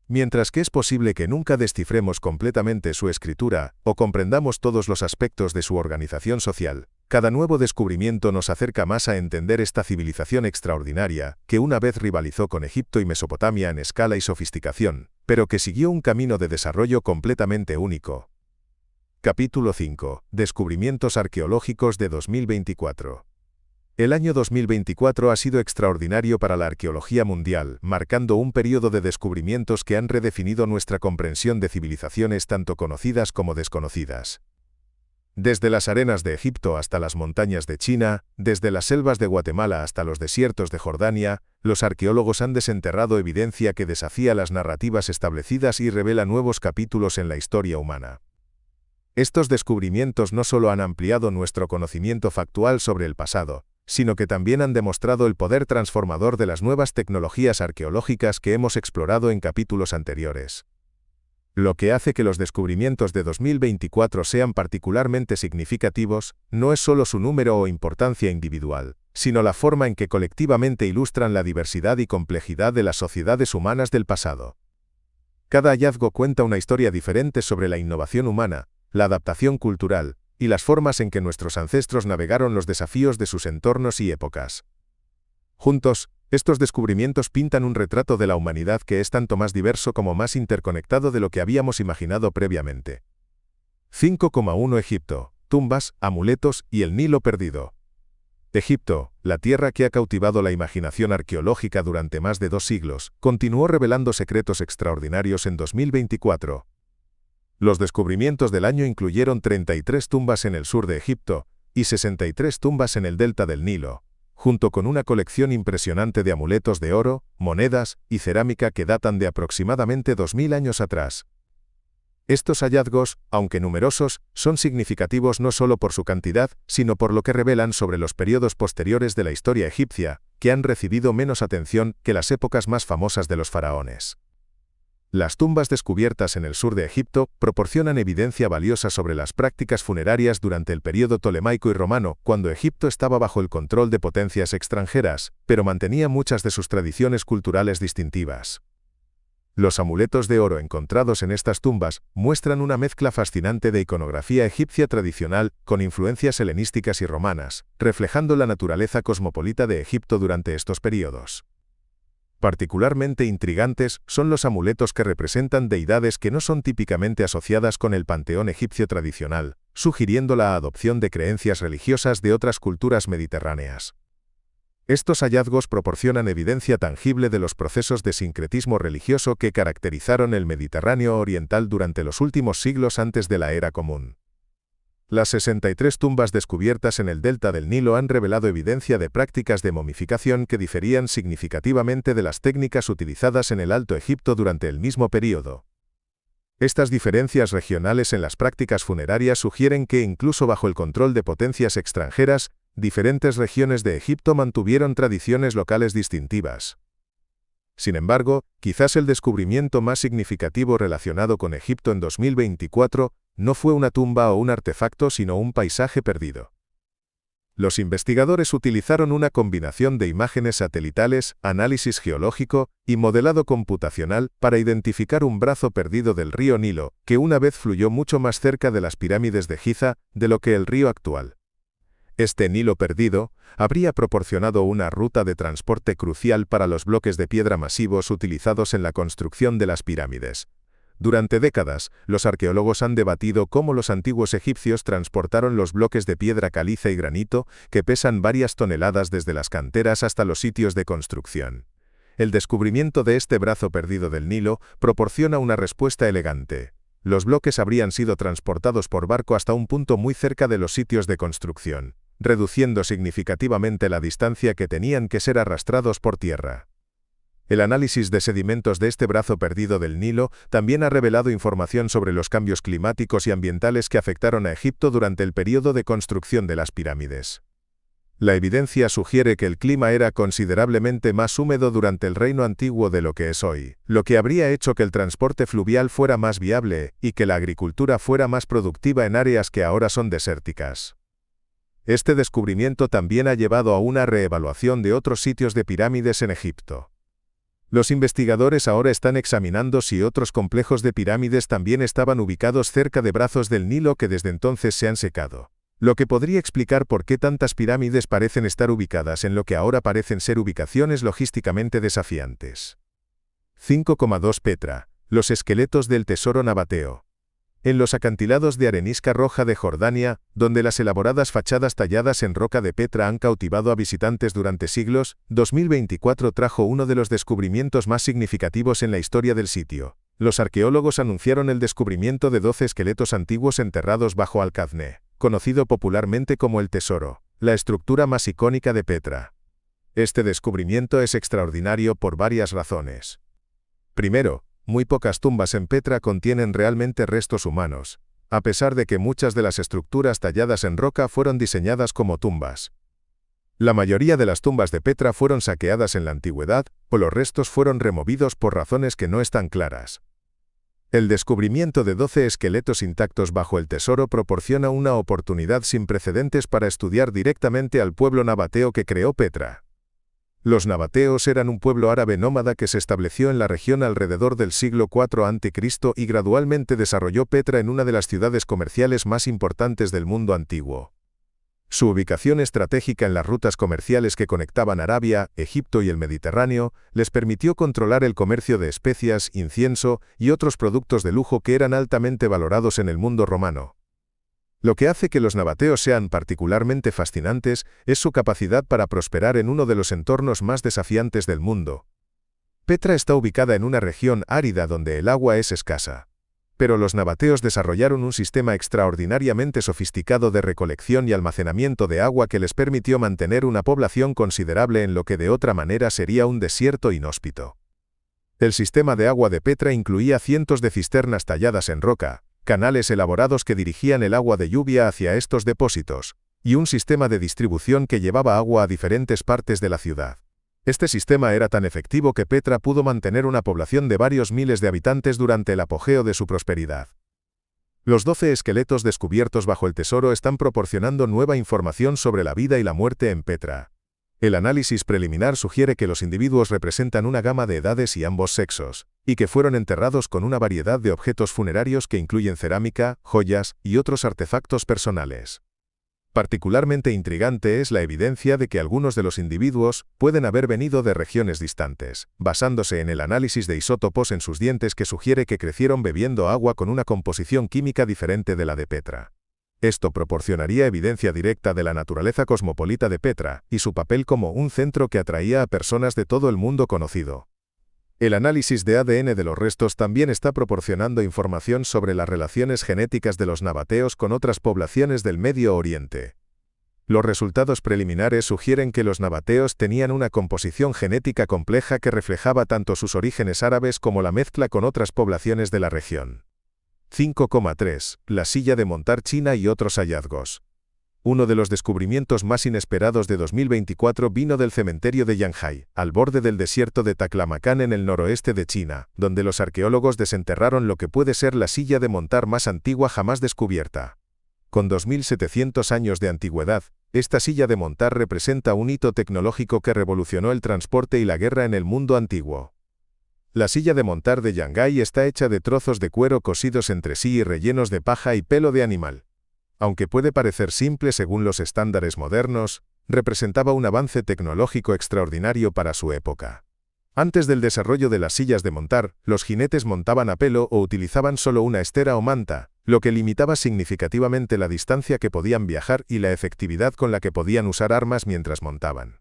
Mientras que es posible que nunca descifremos completamente su escritura o comprendamos todos los aspectos de su organización social, cada nuevo descubrimiento nos acerca más a entender esta civilización extraordinaria, que una vez rivalizó con Egipto y Mesopotamia en escala y sofisticación, pero que siguió un camino de desarrollo completamente único. Capítulo 5. Descubrimientos arqueológicos de 2024. El año 2024 ha sido extraordinario para la arqueología mundial, marcando un período de descubrimientos que han redefinido nuestra comprensión de civilizaciones tanto conocidas como desconocidas. Desde las arenas de Egipto hasta las montañas de China, desde las selvas de Guatemala hasta los desiertos de Jordania, los arqueólogos han desenterrado evidencia que desafía las narrativas establecidas y revela nuevos capítulos en la historia humana. Estos descubrimientos no solo han ampliado nuestro conocimiento factual sobre el pasado, sino que también han demostrado el poder transformador de las nuevas tecnologías arqueológicas que hemos explorado en capítulos anteriores. Lo que hace que los descubrimientos de 2024 sean particularmente significativos, no es solo su número o importancia individual, sino la forma en que colectivamente ilustran la diversidad y complejidad de las sociedades humanas del pasado. Cada hallazgo cuenta una historia diferente sobre la innovación humana, la adaptación cultural, y las formas en que nuestros ancestros navegaron los desafíos de sus entornos y épocas. Juntos, estos descubrimientos pintan un retrato de la humanidad que es tanto más diverso como más interconectado de lo que habíamos imaginado previamente. 5,1 Egipto, tumbas, amuletos y el Nilo perdido. Egipto, la tierra que ha cautivado la imaginación arqueológica durante más de 2 siglos, continuó revelando secretos extraordinarios en 2024. Los descubrimientos del año incluyeron 33 tumbas en el sur de Egipto y 63 tumbas en el delta del Nilo, junto con una colección impresionante de amuletos de oro, monedas y cerámica que datan de aproximadamente 2000 años atrás. Estos hallazgos, aunque numerosos, son significativos no solo por su cantidad, sino por lo que revelan sobre los periodos posteriores de la historia egipcia, que han recibido menos atención que las épocas más famosas de los faraones. Las tumbas descubiertas en el sur de Egipto proporcionan evidencia valiosa sobre las prácticas funerarias durante el período tolemaico y romano, cuando Egipto estaba bajo el control de potencias extranjeras, pero mantenía muchas de sus tradiciones culturales distintivas. Los amuletos de oro encontrados en estas tumbas muestran una mezcla fascinante de iconografía egipcia tradicional con influencias helenísticas y romanas, reflejando la naturaleza cosmopolita de Egipto durante estos períodos. Particularmente intrigantes son los amuletos que representan deidades que no son típicamente asociadas con el panteón egipcio tradicional, sugiriendo la adopción de creencias religiosas de otras culturas mediterráneas. Estos hallazgos proporcionan evidencia tangible de los procesos de sincretismo religioso que caracterizaron el Mediterráneo oriental durante los últimos siglos antes de la Era Común. Las 63 tumbas descubiertas en el delta del Nilo han revelado evidencia de prácticas de momificación que diferían significativamente de las técnicas utilizadas en el Alto Egipto durante el mismo período. Estas diferencias regionales en las prácticas funerarias sugieren que, incluso bajo el control de potencias extranjeras, diferentes regiones de Egipto mantuvieron tradiciones locales distintivas. Sin embargo, quizás el descubrimiento más significativo relacionado con Egipto en 2024 no fue una tumba o un artefacto, sino un paisaje perdido. Los investigadores utilizaron una combinación de imágenes satelitales, análisis geológico y modelado computacional para identificar un brazo perdido del río Nilo, que una vez fluyó mucho más cerca de las pirámides de Giza de lo que el río actual. Este Nilo perdido habría proporcionado una ruta de transporte crucial para los bloques de piedra masivos utilizados en la construcción de las pirámides. Durante décadas, los arqueólogos han debatido cómo los antiguos egipcios transportaron los bloques de piedra caliza y granito, que pesan varias toneladas desde las canteras hasta los sitios de construcción. El descubrimiento de este brazo perdido del Nilo proporciona una respuesta elegante. Los bloques habrían sido transportados por barco hasta un punto muy cerca de los sitios de construcción, reduciendo significativamente la distancia que tenían que ser arrastrados por tierra. El análisis de sedimentos de este brazo perdido del Nilo también ha revelado información sobre los cambios climáticos y ambientales que afectaron a Egipto durante el periodo de construcción de las pirámides. La evidencia sugiere que el clima era considerablemente más húmedo durante el reino antiguo de lo que es hoy, lo que habría hecho que el transporte fluvial fuera más viable y que la agricultura fuera más productiva en áreas que ahora son desérticas. Este descubrimiento también ha llevado a una reevaluación de otros sitios de pirámides en Egipto. Los investigadores ahora están examinando si otros complejos de pirámides también estaban ubicados cerca de brazos del Nilo que desde entonces se han secado, lo que podría explicar por qué tantas pirámides parecen estar ubicadas en lo que ahora parecen ser ubicaciones logísticamente desafiantes. 5,2 Petra. Los esqueletos del tesoro nabateo. En los acantilados de arenisca roja de Jordania, donde las elaboradas fachadas talladas en roca de Petra han cautivado a visitantes durante siglos, 2024 trajo uno de los descubrimientos más significativos en la historia del sitio. Los arqueólogos anunciaron el descubrimiento de 12 esqueletos antiguos enterrados bajo Al-Kazne, conocido popularmente como el Tesoro, la estructura más icónica de Petra. Este descubrimiento es extraordinario por varias razones. Primero, muy pocas tumbas en Petra contienen realmente restos humanos, a pesar de que muchas de las estructuras talladas en roca fueron diseñadas como tumbas. La mayoría de las tumbas de Petra fueron saqueadas en la antigüedad, o los restos fueron removidos por razones que no están claras. El descubrimiento de 12 esqueletos intactos bajo el tesoro proporciona una oportunidad sin precedentes para estudiar directamente al pueblo nabateo que creó Petra. Los nabateos eran un pueblo árabe nómada que se estableció en la región alrededor del siglo IV a.C. y gradualmente desarrolló Petra en una de las ciudades comerciales más importantes del mundo antiguo. Su ubicación estratégica en las rutas comerciales que conectaban Arabia, Egipto y el Mediterráneo les permitió controlar el comercio de especias, incienso y otros productos de lujo que eran altamente valorados en el mundo romano. Lo que hace que los nabateos sean particularmente fascinantes es su capacidad para prosperar en uno de los entornos más desafiantes del mundo. Petra está ubicada en una región árida donde el agua es escasa. Pero los nabateos desarrollaron un sistema extraordinariamente sofisticado de recolección y almacenamiento de agua que les permitió mantener una población considerable en lo que de otra manera sería un desierto inhóspito. El sistema de agua de Petra incluía cientos de cisternas talladas en roca, canales elaborados que dirigían el agua de lluvia hacia estos depósitos, y un sistema de distribución que llevaba agua a diferentes partes de la ciudad. Este sistema era tan efectivo que Petra pudo mantener una población de varios miles de habitantes durante el apogeo de su prosperidad. Los 12 esqueletos descubiertos bajo el tesoro están proporcionando nueva información sobre la vida y la muerte en Petra. El análisis preliminar sugiere que los individuos representan una gama de edades y ambos sexos, y que fueron enterrados con una variedad de objetos funerarios que incluyen cerámica, joyas y otros artefactos personales. Particularmente intrigante es la evidencia de que algunos de los individuos pueden haber venido de regiones distantes, basándose en el análisis de isótopos en sus dientes que sugiere que crecieron bebiendo agua con una composición química diferente de la de Petra. Esto proporcionaría evidencia directa de la naturaleza cosmopolita de Petra y su papel como un centro que atraía a personas de todo el mundo conocido. El análisis de ADN de los restos también está proporcionando información sobre las relaciones genéticas de los nabateos con otras poblaciones del Medio Oriente. Los resultados preliminares sugieren que los nabateos tenían una composición genética compleja que reflejaba tanto sus orígenes árabes como la mezcla con otras poblaciones de la región. 5,3. La silla de montar china y otros hallazgos. Uno de los descubrimientos más inesperados de 2024 vino del cementerio de Yanhai, al borde del desierto de Taklamakan en el noroeste de China, donde los arqueólogos desenterraron lo que puede ser la silla de montar más antigua jamás descubierta. Con 2.700 años de antigüedad, esta silla de montar representa un hito tecnológico que revolucionó el transporte y la guerra en el mundo antiguo. La silla de montar de Yanhai está hecha de trozos de cuero cosidos entre sí y rellenos de paja y pelo de animal. Aunque puede parecer simple según los estándares modernos, representaba un avance tecnológico extraordinario para su época. Antes del desarrollo de las sillas de montar, los jinetes montaban a pelo o utilizaban solo una estera o manta, lo que limitaba significativamente la distancia que podían viajar y la efectividad con la que podían usar armas mientras montaban.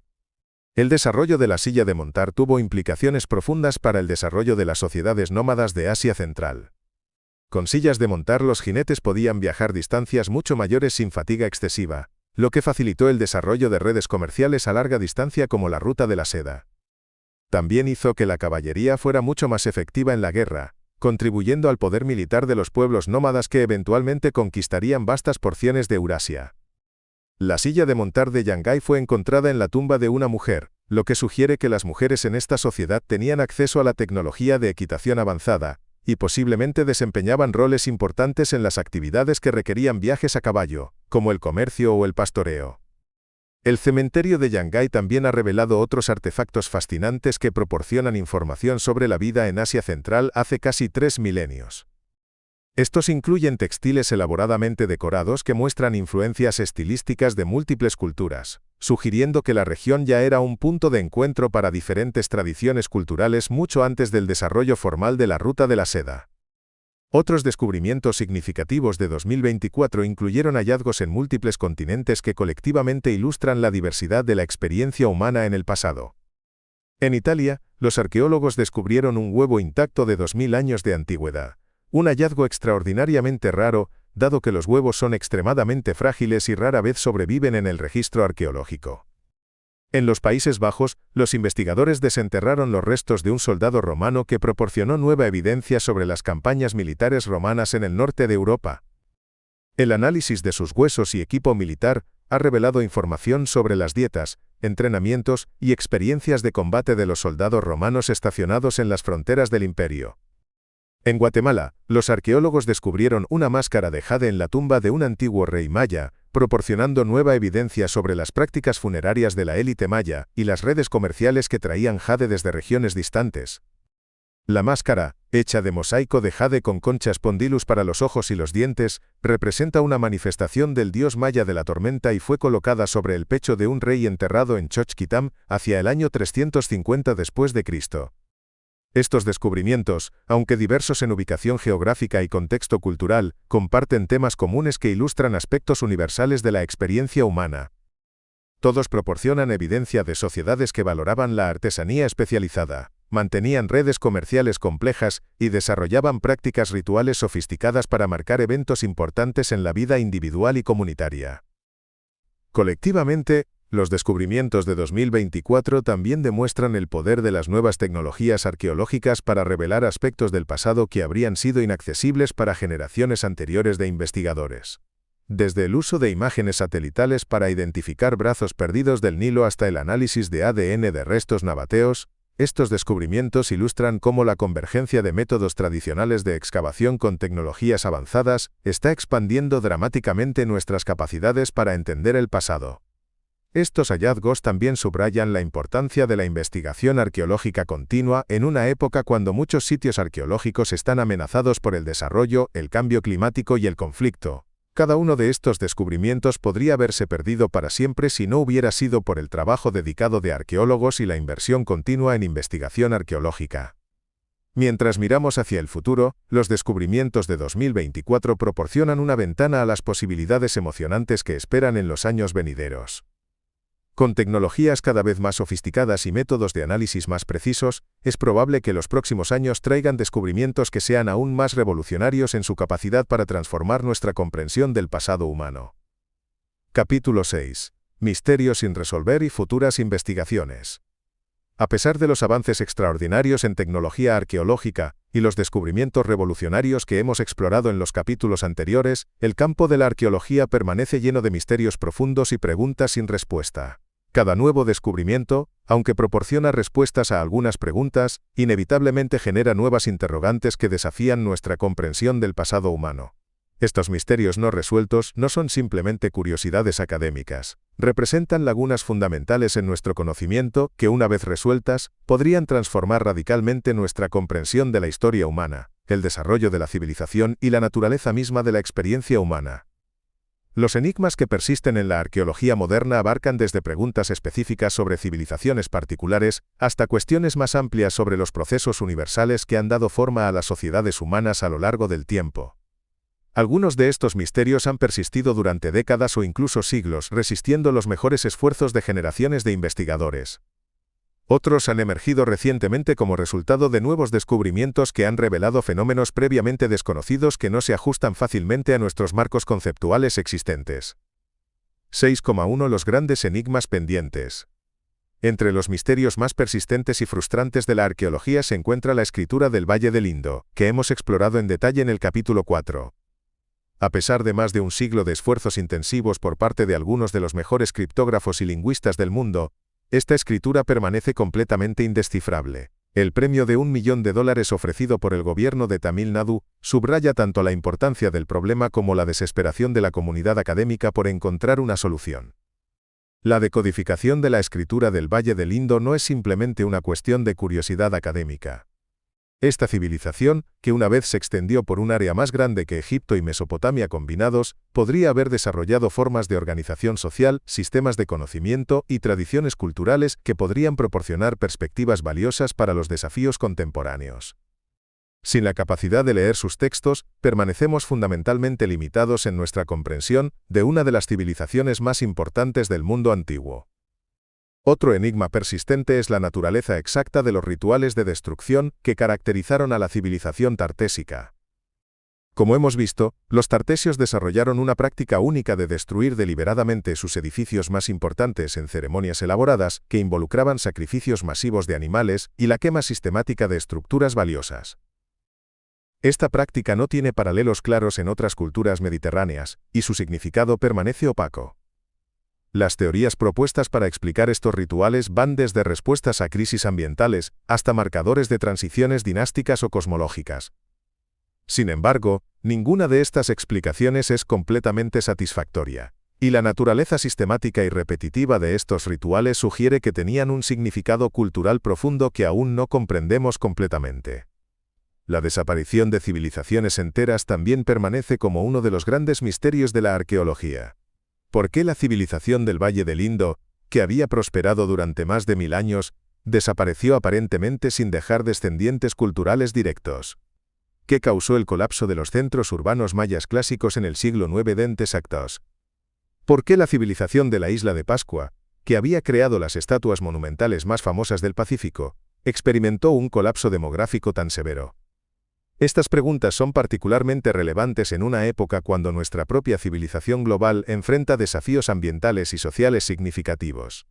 El desarrollo de la silla de montar tuvo implicaciones profundas para el desarrollo de las sociedades nómadas de Asia Central. Con sillas de montar los jinetes podían viajar distancias mucho mayores sin fatiga excesiva, lo que facilitó el desarrollo de redes comerciales a larga distancia como la ruta de la seda. También hizo que la caballería fuera mucho más efectiva en la guerra, contribuyendo al poder militar de los pueblos nómadas que eventualmente conquistarían vastas porciones de Eurasia. La silla de montar de Yanhai fue encontrada en la tumba de una mujer, lo que sugiere que las mujeres en esta sociedad tenían acceso a la tecnología de equitación avanzada, y posiblemente desempeñaban roles importantes en las actividades que requerían viajes a caballo, como el comercio o el pastoreo. El cementerio de Yanhai también ha revelado otros artefactos fascinantes que proporcionan información sobre la vida en Asia Central hace casi 3 milenios. Estos incluyen textiles elaboradamente decorados que muestran influencias estilísticas de múltiples culturas, sugiriendo que la región ya era un punto de encuentro para diferentes tradiciones culturales mucho antes del desarrollo formal de la ruta de la seda. Otros descubrimientos significativos de 2024 incluyeron hallazgos en múltiples continentes que colectivamente ilustran la diversidad de la experiencia humana en el pasado. En Italia, los arqueólogos descubrieron un huevo intacto de 2000 años de antigüedad, un hallazgo extraordinariamente raro, dado que los huevos son extremadamente frágiles y rara vez sobreviven en el registro arqueológico. En los Países Bajos, los investigadores desenterraron los restos de un soldado romano que proporcionó nueva evidencia sobre las campañas militares romanas en el norte de Europa. El análisis de sus huesos y equipo militar ha revelado información sobre las dietas, entrenamientos y experiencias de combate de los soldados romanos estacionados en las fronteras del imperio. En Guatemala, los arqueólogos descubrieron una máscara de jade en la tumba de un antiguo rey maya, proporcionando nueva evidencia sobre las prácticas funerarias de la élite maya y las redes comerciales que traían jade desde regiones distantes. La máscara, hecha de mosaico de jade con conchas pondilus para los ojos y los dientes, representa una manifestación del dios maya de la tormenta y fue colocada sobre el pecho de un rey enterrado en Xochquitam hacia el año 350 después de Cristo. Estos descubrimientos, aunque diversos en ubicación geográfica y contexto cultural, comparten temas comunes que ilustran aspectos universales de la experiencia humana. Todos proporcionan evidencia de sociedades que valoraban la artesanía especializada, mantenían redes comerciales complejas y desarrollaban prácticas rituales sofisticadas para marcar eventos importantes en la vida individual y comunitaria. Colectivamente, los descubrimientos de 2024 también demuestran el poder de las nuevas tecnologías arqueológicas para revelar aspectos del pasado que habrían sido inaccesibles para generaciones anteriores de investigadores. Desde el uso de imágenes satelitales para identificar brazos perdidos del Nilo hasta el análisis de ADN de restos nabateos, estos descubrimientos ilustran cómo la convergencia de métodos tradicionales de excavación con tecnologías avanzadas está expandiendo dramáticamente nuestras capacidades para entender el pasado. Estos hallazgos también subrayan la importancia de la investigación arqueológica continua en una época cuando muchos sitios arqueológicos están amenazados por el desarrollo, el cambio climático y el conflicto. Cada uno de estos descubrimientos podría haberse perdido para siempre si no hubiera sido por el trabajo dedicado de arqueólogos y la inversión continua en investigación arqueológica. Mientras miramos hacia el futuro, los descubrimientos de 2024 proporcionan una ventana a las posibilidades emocionantes que esperan en los años venideros. Con tecnologías cada vez más sofisticadas y métodos de análisis más precisos, es probable que los próximos años traigan descubrimientos que sean aún más revolucionarios en su capacidad para transformar nuestra comprensión del pasado humano. Capítulo 6. Misterios sin resolver y futuras investigaciones. A pesar de los avances extraordinarios en tecnología arqueológica y los descubrimientos revolucionarios que hemos explorado en los capítulos anteriores, el campo de la arqueología permanece lleno de misterios profundos y preguntas sin respuesta. Cada nuevo descubrimiento, aunque proporciona respuestas a algunas preguntas, inevitablemente genera nuevas interrogantes que desafían nuestra comprensión del pasado humano. Estos misterios no resueltos no son simplemente curiosidades académicas. Representan lagunas fundamentales en nuestro conocimiento que, una vez resueltas, podrían transformar radicalmente nuestra comprensión de la historia humana, el desarrollo de la civilización y la naturaleza misma de la experiencia humana. Los enigmas que persisten en la arqueología moderna abarcan desde preguntas específicas sobre civilizaciones particulares hasta cuestiones más amplias sobre los procesos universales que han dado forma a las sociedades humanas a lo largo del tiempo. Algunos de estos misterios han persistido durante décadas o incluso siglos, resistiendo los mejores esfuerzos de generaciones de investigadores. Otros han emergido recientemente como resultado de nuevos descubrimientos que han revelado fenómenos previamente desconocidos que no se ajustan fácilmente a nuestros marcos conceptuales existentes. 6,1 Los grandes enigmas pendientes. Entre los misterios más persistentes y frustrantes de la arqueología se encuentra la escritura del Valle del Indo, que hemos explorado en detalle en el capítulo 4. A pesar de más de un siglo de esfuerzos intensivos por parte de algunos de los mejores criptógrafos y lingüistas del mundo, esta escritura permanece completamente indescifrable. El premio de $1 millón ofrecido por el gobierno de Tamil Nadu subraya tanto la importancia del problema como la desesperación de la comunidad académica por encontrar una solución. La decodificación de la escritura del Valle del Indo no es simplemente una cuestión de curiosidad académica. Esta civilización, que una vez se extendió por un área más grande que Egipto y Mesopotamia combinados, podría haber desarrollado formas de organización social, sistemas de conocimiento y tradiciones culturales que podrían proporcionar perspectivas valiosas para los desafíos contemporáneos. Sin la capacidad de leer sus textos, permanecemos fundamentalmente limitados en nuestra comprensión de una de las civilizaciones más importantes del mundo antiguo. Otro enigma persistente es la naturaleza exacta de los rituales de destrucción que caracterizaron a la civilización tartésica. Como hemos visto, los tartesios desarrollaron una práctica única de destruir deliberadamente sus edificios más importantes en ceremonias elaboradas que involucraban sacrificios masivos de animales y la quema sistemática de estructuras valiosas. Esta práctica no tiene paralelos claros en otras culturas mediterráneas, y su significado permanece opaco. Las teorías propuestas para explicar estos rituales van desde respuestas a crisis ambientales hasta marcadores de transiciones dinásticas o cosmológicas. Sin embargo, ninguna de estas explicaciones es completamente satisfactoria, y la naturaleza sistemática y repetitiva de estos rituales sugiere que tenían un significado cultural profundo que aún no comprendemos completamente. La desaparición de civilizaciones enteras también permanece como uno de los grandes misterios de la arqueología. ¿Por qué la civilización del Valle del Indo, que había prosperado durante más de 1000 años, desapareció aparentemente sin dejar descendientes culturales directos? ¿Qué causó el colapso de los centros urbanos mayas clásicos en el siglo IX d.C.? ¿Por qué la civilización de la isla de Pascua, que había creado las estatuas monumentales más famosas del Pacífico, experimentó un colapso demográfico tan severo? Estas preguntas son particularmente relevantes en una época cuando nuestra propia civilización global enfrenta desafíos ambientales y sociales significativos.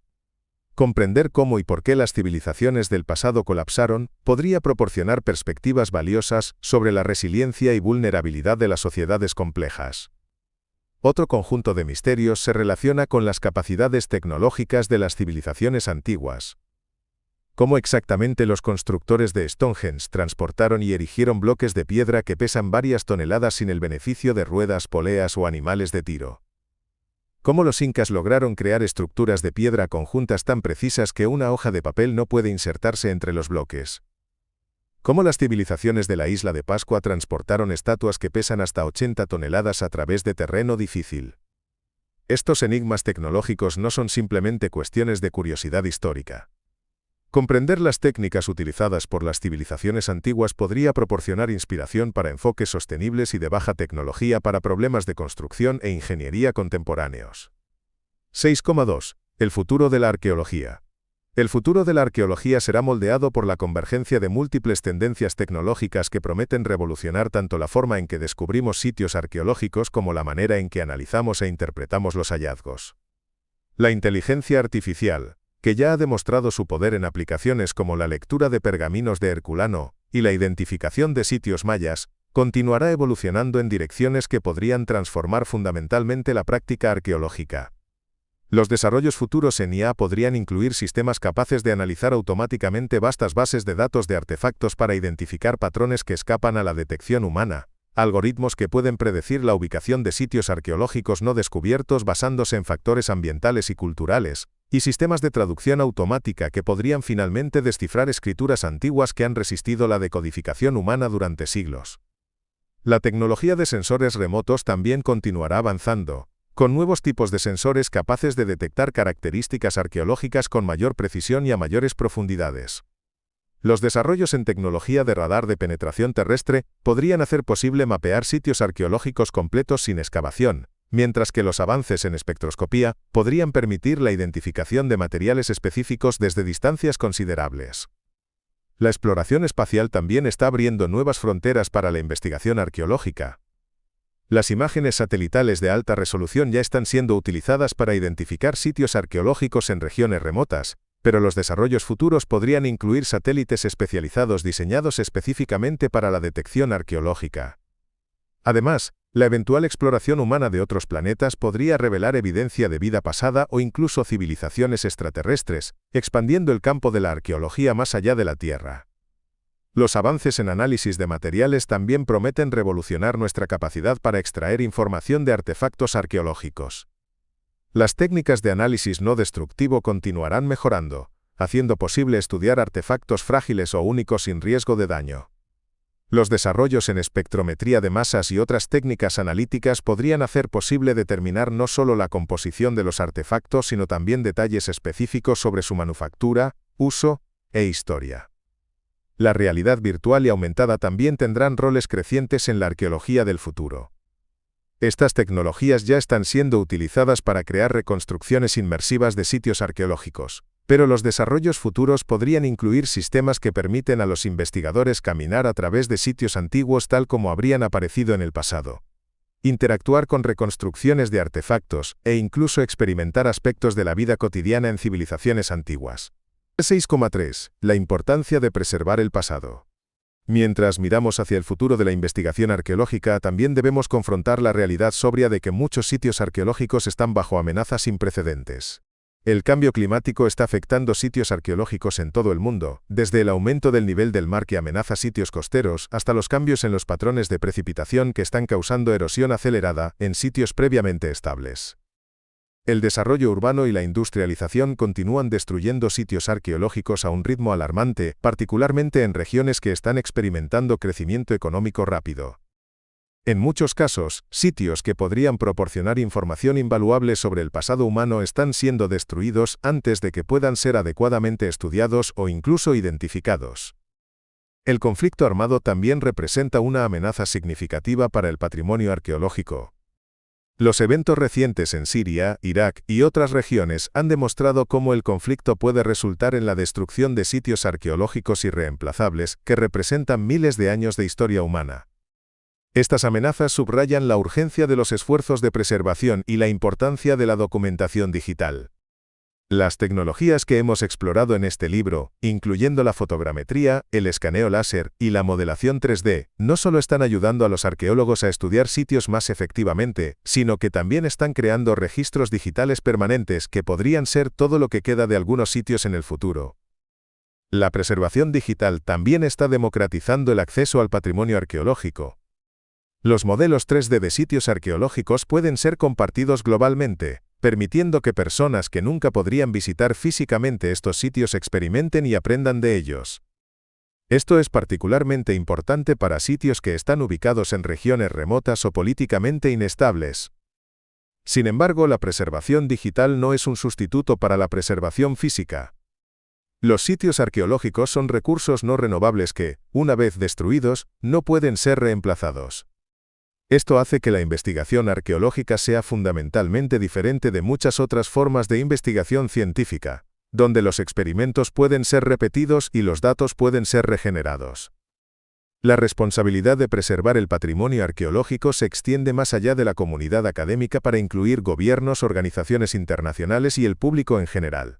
Comprender cómo y por qué las civilizaciones del pasado colapsaron podría proporcionar perspectivas valiosas sobre la resiliencia y vulnerabilidad de las sociedades complejas. Otro conjunto de misterios se relaciona con las capacidades tecnológicas de las civilizaciones antiguas. ¿Cómo exactamente los constructores de Stonehenge transportaron y erigieron bloques de piedra que pesan varias toneladas sin el beneficio de ruedas, poleas o animales de tiro? ¿Cómo los incas lograron crear estructuras de piedra conjuntas tan precisas que una hoja de papel no puede insertarse entre los bloques? ¿Cómo las civilizaciones de la isla de Pascua transportaron estatuas que pesan hasta 80 toneladas a través de terreno difícil? Estos enigmas tecnológicos no son simplemente cuestiones de curiosidad histórica. Comprender las técnicas utilizadas por las civilizaciones antiguas podría proporcionar inspiración para enfoques sostenibles y de baja tecnología para problemas de construcción e ingeniería contemporáneos. 6,2. El futuro de la arqueología. El futuro de la arqueología será moldeado por la convergencia de múltiples tendencias tecnológicas que prometen revolucionar tanto la forma en que descubrimos sitios arqueológicos como la manera en que analizamos e interpretamos los hallazgos. La inteligencia artificial, que ya ha demostrado su poder en aplicaciones como la lectura de pergaminos de Herculano y la identificación de sitios mayas, continuará evolucionando en direcciones que podrían transformar fundamentalmente la práctica arqueológica. Los desarrollos futuros en IA podrían incluir sistemas capaces de analizar automáticamente vastas bases de datos de artefactos para identificar patrones que escapan a la detección humana, algoritmos que pueden predecir la ubicación de sitios arqueológicos no descubiertos basándose en factores ambientales y culturales, y sistemas de traducción automática que podrían finalmente descifrar escrituras antiguas que han resistido la decodificación humana durante siglos. La tecnología de sensores remotos también continuará avanzando, con nuevos tipos de sensores capaces de detectar características arqueológicas con mayor precisión y a mayores profundidades. Los desarrollos en tecnología de radar de penetración terrestre podrían hacer posible mapear sitios arqueológicos completos sin excavación, mientras que los avances en espectroscopía podrían permitir la identificación de materiales específicos desde distancias considerables. La exploración espacial también está abriendo nuevas fronteras para la investigación arqueológica. Las imágenes satelitales de alta resolución ya están siendo utilizadas para identificar sitios arqueológicos en regiones remotas, pero los desarrollos futuros podrían incluir satélites especializados diseñados específicamente para la detección arqueológica. Además, la eventual exploración humana de otros planetas podría revelar evidencia de vida pasada o incluso civilizaciones extraterrestres, expandiendo el campo de la arqueología más allá de la Tierra. Los avances en análisis de materiales también prometen revolucionar nuestra capacidad para extraer información de artefactos arqueológicos. Las técnicas de análisis no destructivo continuarán mejorando, haciendo posible estudiar artefactos frágiles o únicos sin riesgo de daño. Los desarrollos en espectrometría de masas y otras técnicas analíticas podrían hacer posible determinar no solo la composición de los artefactos, sino también detalles específicos sobre su manufactura, uso e historia. La realidad virtual y aumentada también tendrán roles crecientes en la arqueología del futuro. Estas tecnologías ya están siendo utilizadas para crear reconstrucciones inmersivas de sitios arqueológicos, pero los desarrollos futuros podrían incluir sistemas que permiten a los investigadores caminar a través de sitios antiguos tal como habrían aparecido en el pasado, interactuar con reconstrucciones de artefactos e incluso experimentar aspectos de la vida cotidiana en civilizaciones antiguas. 6,3. La importancia de preservar el pasado. Mientras miramos hacia el futuro de la investigación arqueológica, también debemos confrontar la realidad sobria de que muchos sitios arqueológicos están bajo amenazas sin precedentes. El cambio climático está afectando sitios arqueológicos en todo el mundo, desde el aumento del nivel del mar que amenaza sitios costeros hasta los cambios en los patrones de precipitación que están causando erosión acelerada en sitios previamente estables. El desarrollo urbano y la industrialización continúan destruyendo sitios arqueológicos a un ritmo alarmante, particularmente en regiones que están experimentando crecimiento económico rápido. En muchos casos, sitios que podrían proporcionar información invaluable sobre el pasado humano están siendo destruidos antes de que puedan ser adecuadamente estudiados o incluso identificados. El conflicto armado también representa una amenaza significativa para el patrimonio arqueológico. Los eventos recientes en Siria, Irak y otras regiones han demostrado cómo el conflicto puede resultar en la destrucción de sitios arqueológicos irreemplazables que representan miles de años de historia humana. Estas amenazas subrayan la urgencia de los esfuerzos de preservación y la importancia de la documentación digital. Las tecnologías que hemos explorado en este libro, incluyendo la fotogrametría, el escaneo láser y la modelación 3D, no solo están ayudando a los arqueólogos a estudiar sitios más efectivamente, sino que también están creando registros digitales permanentes que podrían ser todo lo que queda de algunos sitios en el futuro. La preservación digital también está democratizando el acceso al patrimonio arqueológico. Los modelos 3D de sitios arqueológicos pueden ser compartidos globalmente, permitiendo que personas que nunca podrían visitar físicamente estos sitios experimenten y aprendan de ellos. Esto es particularmente importante para sitios que están ubicados en regiones remotas o políticamente inestables. Sin embargo, la preservación digital no es un sustituto para la preservación física. Los sitios arqueológicos son recursos no renovables que, una vez destruidos, no pueden ser reemplazados. Esto hace que la investigación arqueológica sea fundamentalmente diferente de muchas otras formas de investigación científica, donde los experimentos pueden ser repetidos y los datos pueden ser regenerados. La responsabilidad de preservar el patrimonio arqueológico se extiende más allá de la comunidad académica para incluir gobiernos, organizaciones internacionales y el público en general.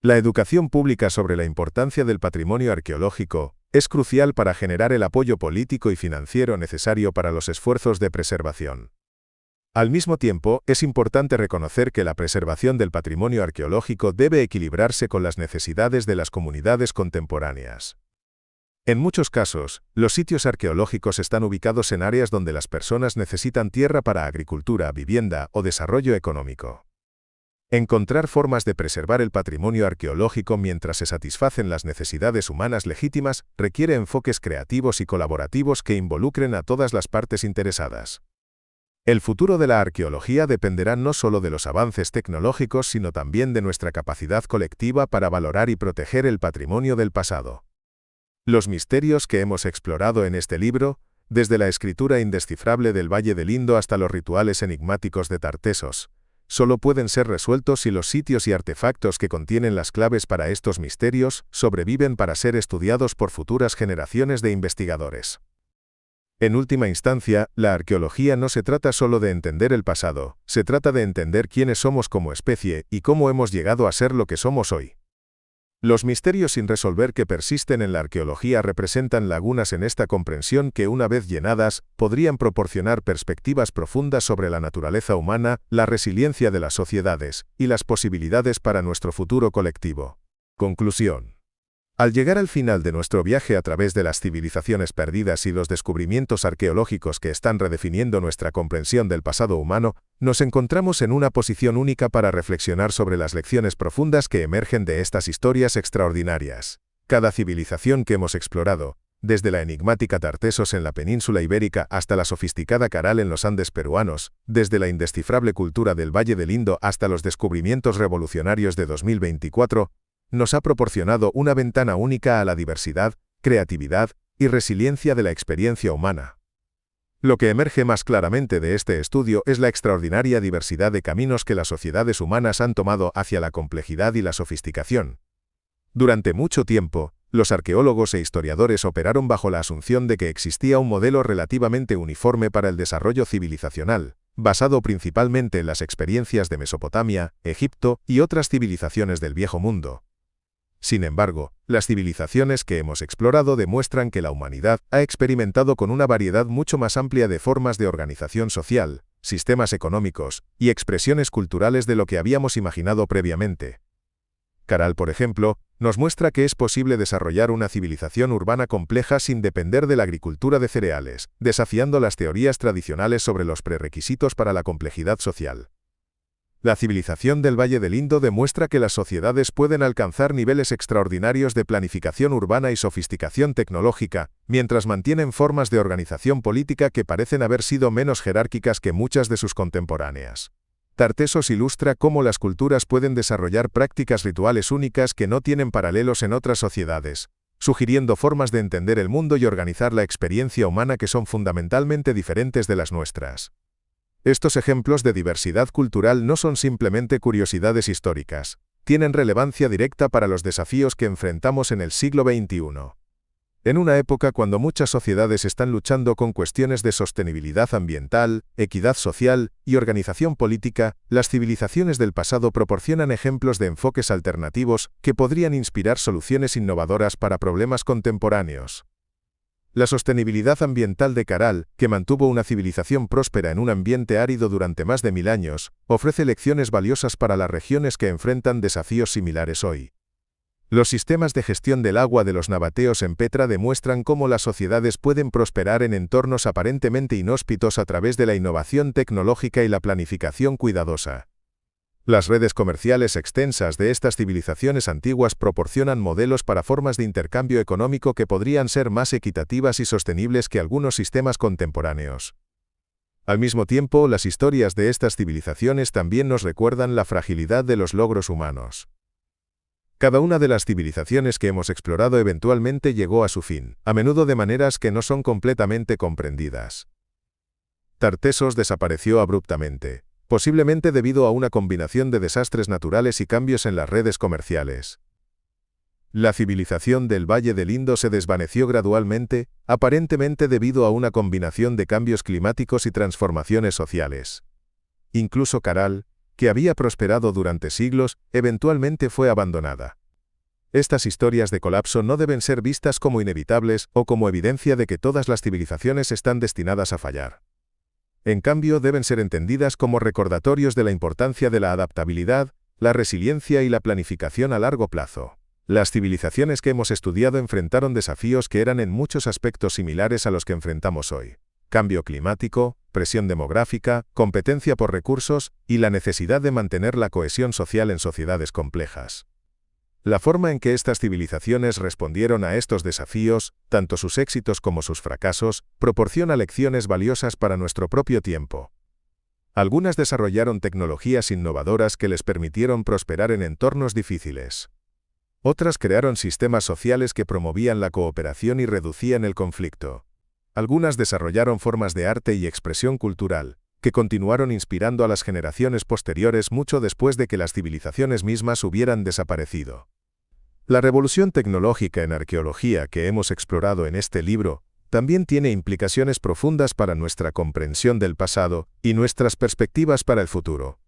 La educación pública sobre la importancia del patrimonio arqueológico es crucial para generar el apoyo político y financiero necesario para los esfuerzos de preservación. Al mismo tiempo, es importante reconocer que la preservación del patrimonio arqueológico debe equilibrarse con las necesidades de las comunidades contemporáneas. En muchos casos, los sitios arqueológicos están ubicados en áreas donde las personas necesitan tierra para agricultura, vivienda o desarrollo económico. Encontrar formas de preservar el patrimonio arqueológico mientras se satisfacen las necesidades humanas legítimas requiere enfoques creativos y colaborativos que involucren a todas las partes interesadas. El futuro de la arqueología dependerá no solo de los avances tecnológicos, sino también de nuestra capacidad colectiva para valorar y proteger el patrimonio del pasado. Los misterios que hemos explorado en este libro, desde la escritura indescifrable del Valle del Indo hasta los rituales enigmáticos de Tartesos, solo pueden ser resueltos si los sitios y artefactos que contienen las claves para estos misterios sobreviven para ser estudiados por futuras generaciones de investigadores. En última instancia, la arqueología no se trata solo de entender el pasado, se trata de entender quiénes somos como especie y cómo hemos llegado a ser lo que somos hoy. Los misterios sin resolver que persisten en la arqueología representan lagunas en esta comprensión que, una vez llenadas, podrían proporcionar perspectivas profundas sobre la naturaleza humana, la resiliencia de las sociedades, y las posibilidades para nuestro futuro colectivo. Conclusión. Al llegar al final de nuestro viaje a través de las civilizaciones perdidas y los descubrimientos arqueológicos que están redefiniendo nuestra comprensión del pasado humano, nos encontramos en una posición única para reflexionar sobre las lecciones profundas que emergen de estas historias extraordinarias. Cada civilización que hemos explorado, desde la enigmática Tartesos en la península ibérica hasta la sofisticada Caral en los Andes peruanos, desde la indescifrable cultura del Valle del Indo hasta los descubrimientos revolucionarios de 2024, nos ha proporcionado una ventana única a la diversidad, creatividad y resiliencia de la experiencia humana. Lo que emerge más claramente de este estudio es la extraordinaria diversidad de caminos que las sociedades humanas han tomado hacia la complejidad y la sofisticación. Durante mucho tiempo, los arqueólogos e historiadores operaron bajo la asunción de que existía un modelo relativamente uniforme para el desarrollo civilizacional, basado principalmente en las experiencias de Mesopotamia, Egipto y otras civilizaciones del Viejo Mundo. Sin embargo, las civilizaciones que hemos explorado demuestran que la humanidad ha experimentado con una variedad mucho más amplia de formas de organización social, sistemas económicos y expresiones culturales de lo que habíamos imaginado previamente. Caral, por ejemplo, nos muestra que es posible desarrollar una civilización urbana compleja sin depender de la agricultura de cereales, desafiando las teorías tradicionales sobre los prerequisitos para la complejidad social. La civilización del Valle del Indo demuestra que las sociedades pueden alcanzar niveles extraordinarios de planificación urbana y sofisticación tecnológica, mientras mantienen formas de organización política que parecen haber sido menos jerárquicas que muchas de sus contemporáneas. Tartesos ilustra cómo las culturas pueden desarrollar prácticas rituales únicas que no tienen paralelos en otras sociedades, sugiriendo formas de entender el mundo y organizar la experiencia humana que son fundamentalmente diferentes de las nuestras. Estos ejemplos de diversidad cultural no son simplemente curiosidades históricas, tienen relevancia directa para los desafíos que enfrentamos en el siglo XXI. En una época cuando muchas sociedades están luchando con cuestiones de sostenibilidad ambiental, equidad social y organización política, las civilizaciones del pasado proporcionan ejemplos de enfoques alternativos que podrían inspirar soluciones innovadoras para problemas contemporáneos. La sostenibilidad ambiental de Caral, que mantuvo una civilización próspera en un ambiente árido durante más de 1000 años, ofrece lecciones valiosas para las regiones que enfrentan desafíos similares hoy. Los sistemas de gestión del agua de los nabateos en Petra demuestran cómo las sociedades pueden prosperar en entornos aparentemente inhóspitos a través de la innovación tecnológica y la planificación cuidadosa. Las redes comerciales extensas de estas civilizaciones antiguas proporcionan modelos para formas de intercambio económico que podrían ser más equitativas y sostenibles que algunos sistemas contemporáneos. Al mismo tiempo, las historias de estas civilizaciones también nos recuerdan la fragilidad de los logros humanos. Cada una de las civilizaciones que hemos explorado eventualmente llegó a su fin, a menudo de maneras que no son completamente comprendidas. Tartessos desapareció abruptamente, posiblemente debido a una combinación de desastres naturales y cambios en las redes comerciales. La civilización del Valle del Indo se desvaneció gradualmente, aparentemente debido a una combinación de cambios climáticos y transformaciones sociales. Incluso Caral, que había prosperado durante siglos, eventualmente fue abandonada. Estas historias de colapso no deben ser vistas como inevitables o como evidencia de que todas las civilizaciones están destinadas a fallar. En cambio, deben ser entendidas como recordatorios de la importancia de la adaptabilidad, la resiliencia y la planificación a largo plazo. Las civilizaciones que hemos estudiado enfrentaron desafíos que eran en muchos aspectos similares a los que enfrentamos hoy. Cambio climático, presión demográfica, competencia por recursos y la necesidad de mantener la cohesión social en sociedades complejas. La forma en que estas civilizaciones respondieron a estos desafíos, tanto sus éxitos como sus fracasos, proporciona lecciones valiosas para nuestro propio tiempo. Algunas desarrollaron tecnologías innovadoras que les permitieron prosperar en entornos difíciles. Otras crearon sistemas sociales que promovían la cooperación y reducían el conflicto. Algunas desarrollaron formas de arte y expresión cultural, que continuaron inspirando a las generaciones posteriores mucho después de que las civilizaciones mismas hubieran desaparecido. La revolución tecnológica en arqueología que hemos explorado en este libro también tiene implicaciones profundas para nuestra comprensión del pasado y nuestras perspectivas para el futuro.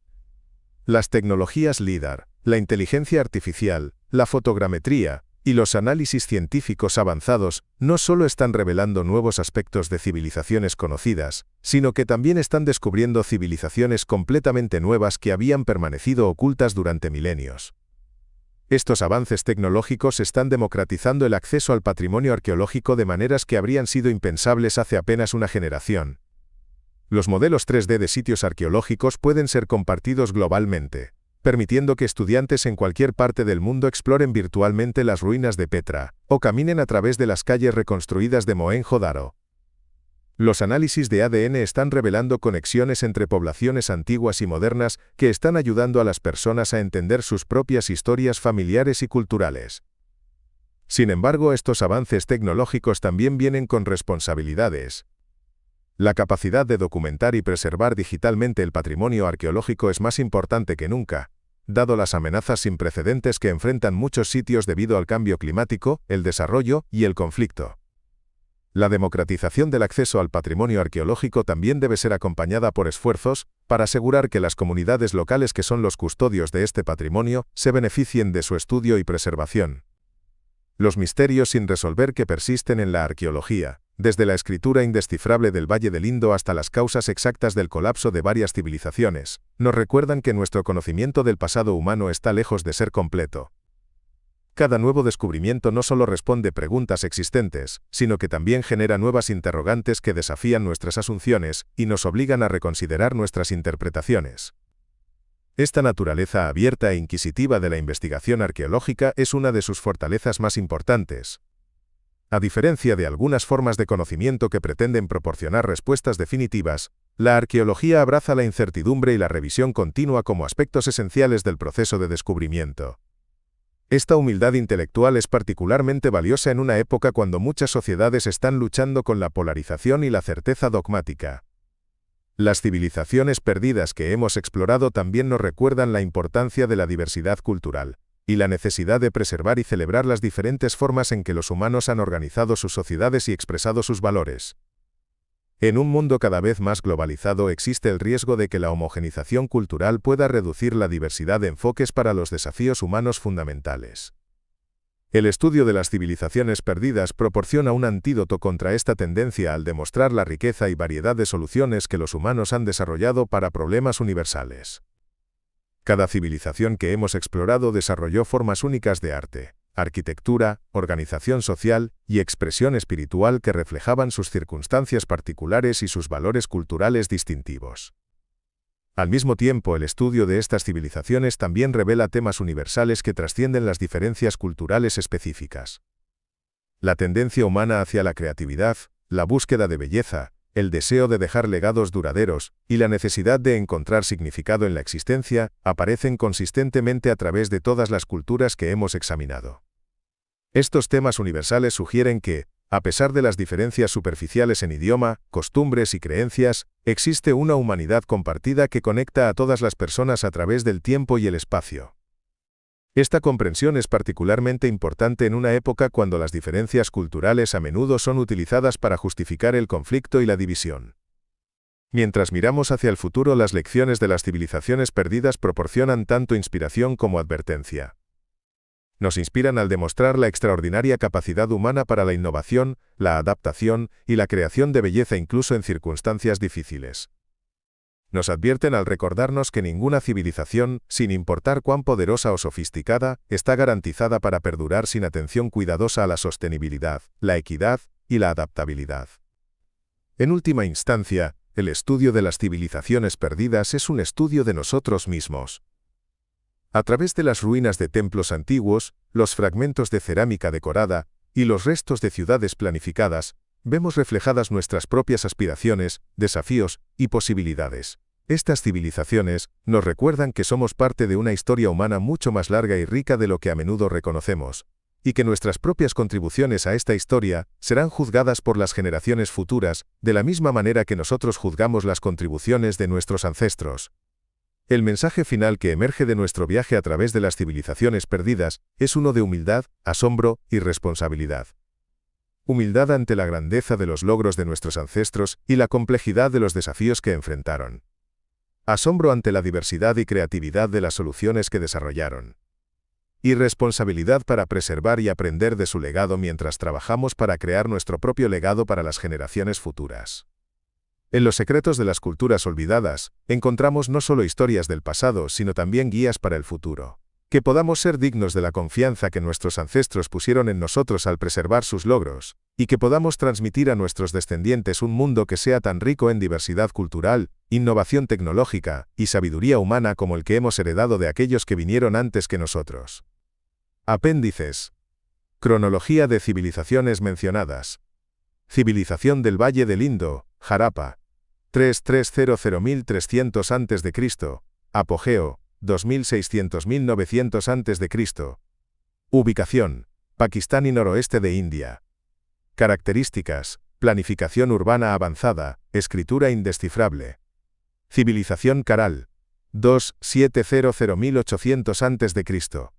Las tecnologías LIDAR, la inteligencia artificial, la fotogrametría y los análisis científicos avanzados no solo están revelando nuevos aspectos de civilizaciones conocidas, sino que también están descubriendo civilizaciones completamente nuevas que habían permanecido ocultas durante milenios. Estos avances tecnológicos están democratizando el acceso al patrimonio arqueológico de maneras que habrían sido impensables hace apenas una generación. Los modelos 3D de sitios arqueológicos pueden ser compartidos globalmente, permitiendo que estudiantes en cualquier parte del mundo exploren virtualmente las ruinas de Petra, o caminen a través de las calles reconstruidas de Mohenjo-Daro. Los análisis de ADN están revelando conexiones entre poblaciones antiguas y modernas que están ayudando a las personas a entender sus propias historias familiares y culturales. Sin embargo, estos avances tecnológicos también vienen con responsabilidades. La capacidad de documentar y preservar digitalmente el patrimonio arqueológico es más importante que nunca, dado las amenazas sin precedentes que enfrentan muchos sitios debido al cambio climático, el desarrollo y el conflicto. La democratización del acceso al patrimonio arqueológico también debe ser acompañada por esfuerzos para asegurar que las comunidades locales que son los custodios de este patrimonio se beneficien de su estudio y preservación. Los misterios sin resolver que persisten en la arqueología, desde la escritura indescifrable del Valle del Indo hasta las causas exactas del colapso de varias civilizaciones, nos recuerdan que nuestro conocimiento del pasado humano está lejos de ser completo. Cada nuevo descubrimiento no solo responde preguntas existentes, sino que también genera nuevas interrogantes que desafían nuestras asunciones y nos obligan a reconsiderar nuestras interpretaciones. Esta naturaleza abierta e inquisitiva de la investigación arqueológica es una de sus fortalezas más importantes. A diferencia de algunas formas de conocimiento que pretenden proporcionar respuestas definitivas, la arqueología abraza la incertidumbre y la revisión continua como aspectos esenciales del proceso de descubrimiento. Esta humildad intelectual es particularmente valiosa en una época cuando muchas sociedades están luchando con la polarización y la certeza dogmática. Las civilizaciones perdidas que hemos explorado también nos recuerdan la importancia de la diversidad cultural y la necesidad de preservar y celebrar las diferentes formas en que los humanos han organizado sus sociedades y expresado sus valores. En un mundo cada vez más globalizado existe el riesgo de que la homogenización cultural pueda reducir la diversidad de enfoques para los desafíos humanos fundamentales. El estudio de las civilizaciones perdidas proporciona un antídoto contra esta tendencia al demostrar la riqueza y variedad de soluciones que los humanos han desarrollado para problemas universales. Cada civilización que hemos explorado desarrolló formas únicas de arte, arquitectura, organización social y expresión espiritual que reflejaban sus circunstancias particulares y sus valores culturales distintivos. Al mismo tiempo, el estudio de estas civilizaciones también revela temas universales que trascienden las diferencias culturales específicas. La tendencia humana hacia la creatividad, la búsqueda de belleza, el deseo de dejar legados duraderos y la necesidad de encontrar significado en la existencia aparecen consistentemente a través de todas las culturas que hemos examinado. Estos temas universales sugieren que, A pesar de las diferencias superficiales en idioma, costumbres y creencias, existe una humanidad compartida que conecta a todas las personas a través del tiempo y el espacio. Esta comprensión es particularmente importante en una época cuando las diferencias culturales a menudo son utilizadas para justificar el conflicto y la división. Mientras miramos hacia el futuro, las lecciones de las civilizaciones perdidas proporcionan tanto inspiración como advertencia. Nos inspiran al demostrar la extraordinaria capacidad humana para la innovación, la adaptación y la creación de belleza incluso en circunstancias difíciles. Nos advierten al recordarnos que ninguna civilización, sin importar cuán poderosa o sofisticada, está garantizada para perdurar sin atención cuidadosa a la sostenibilidad, la equidad y la adaptabilidad. En última instancia, el estudio de las civilizaciones perdidas es un estudio de nosotros mismos. A través de las ruinas de templos antiguos, los fragmentos de cerámica decorada y los restos de ciudades planificadas, vemos reflejadas nuestras propias aspiraciones, desafíos y posibilidades. Estas civilizaciones nos recuerdan que somos parte de una historia humana mucho más larga y rica de lo que a menudo reconocemos, y que nuestras propias contribuciones a esta historia serán juzgadas por las generaciones futuras, de la misma manera que nosotros juzgamos las contribuciones de nuestros ancestros. El mensaje final que emerge de nuestro viaje a través de las civilizaciones perdidas es uno de humildad, asombro y responsabilidad. Humildad ante la grandeza de los logros de nuestros ancestros y la complejidad de los desafíos que enfrentaron. Asombro ante la diversidad y creatividad de las soluciones que desarrollaron. Y responsabilidad para preservar y aprender de su legado mientras trabajamos para crear nuestro propio legado para las generaciones futuras. En los secretos de las culturas olvidadas, encontramos no solo historias del pasado, sino también guías para el futuro. Que podamos ser dignos de la confianza que nuestros ancestros pusieron en nosotros al preservar sus logros, y que podamos transmitir a nuestros descendientes un mundo que sea tan rico en diversidad cultural, innovación tecnológica y sabiduría humana como el que hemos heredado de aquellos que vinieron antes que nosotros. Apéndices. Cronología de civilizaciones mencionadas. Civilización del Valle del Indo, Harappa. 3300-1300 a.C. Apogeo, 2600-1900 a.C. Ubicación: Pakistán y noroeste de India. Características: planificación urbana avanzada, escritura indescifrable. Civilización Caral. 2700-1800 a.C.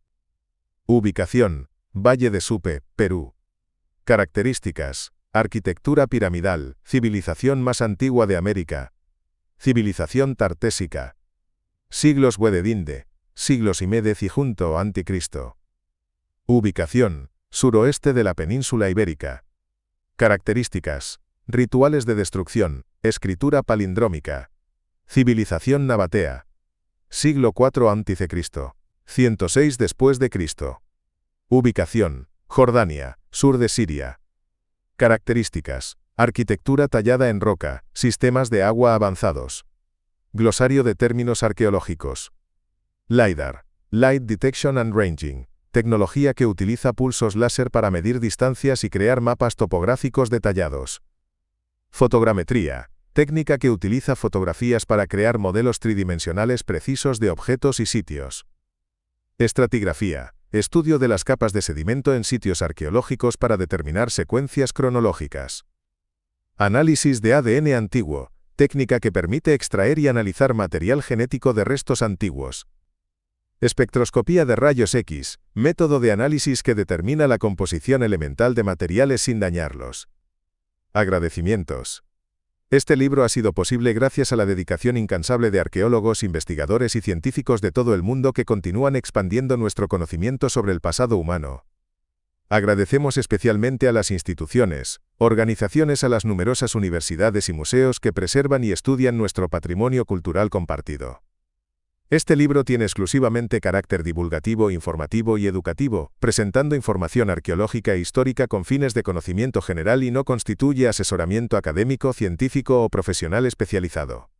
Ubicación: Valle de Supe, Perú. Características: arquitectura piramidal, civilización más antigua de América. Civilización tartésica. Siglos Wededinde, siglos Imedez y junto Anticristo. Ubicación: suroeste de la península ibérica. Características: rituales de destrucción, escritura palindrómica. Civilización nabatea. Siglo IV a.C. 106 después de Cristo. Ubicación: Jordania, sur de Siria. Características: arquitectura tallada en roca, sistemas de agua avanzados. Glosario de términos arqueológicos. LiDAR, Light Detection and Ranging, tecnología que utiliza pulsos láser para medir distancias y crear mapas topográficos detallados. Fotogrametría, técnica que utiliza fotografías para crear modelos tridimensionales precisos de objetos y sitios. Estratigrafía, estudio de las capas de sedimento en sitios arqueológicos para determinar secuencias cronológicas. Análisis de ADN antiguo, técnica que permite extraer y analizar material genético de restos antiguos. Espectroscopía de rayos X, método de análisis que determina la composición elemental de materiales sin dañarlos. Agradecimientos. Este libro ha sido posible gracias a la dedicación incansable de arqueólogos, investigadores y científicos de todo el mundo que continúan expandiendo nuestro conocimiento sobre el pasado humano. Agradecemos especialmente a las instituciones, organizaciones, a las numerosas universidades y museos que preservan y estudian nuestro patrimonio cultural compartido. Este libro tiene exclusivamente carácter divulgativo, informativo y educativo, presentando información arqueológica e histórica con fines de conocimiento general y no constituye asesoramiento académico, científico o profesional especializado.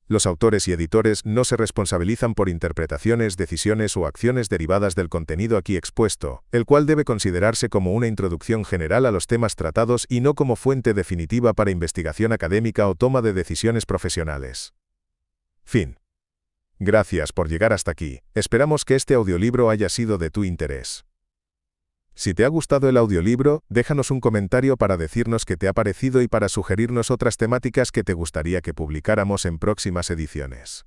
Los autores y editores no se responsabilizan por interpretaciones, decisiones o acciones derivadas del contenido aquí expuesto, el cual debe considerarse como una introducción general a los temas tratados y no como fuente definitiva para investigación académica o toma de decisiones profesionales. Fin. Gracias por llegar hasta aquí, esperamos que este audiolibro haya sido de tu interés. Si te ha gustado el audiolibro, déjanos un comentario para decirnos qué te ha parecido y para sugerirnos otras temáticas que te gustaría que publicáramos en próximas ediciones.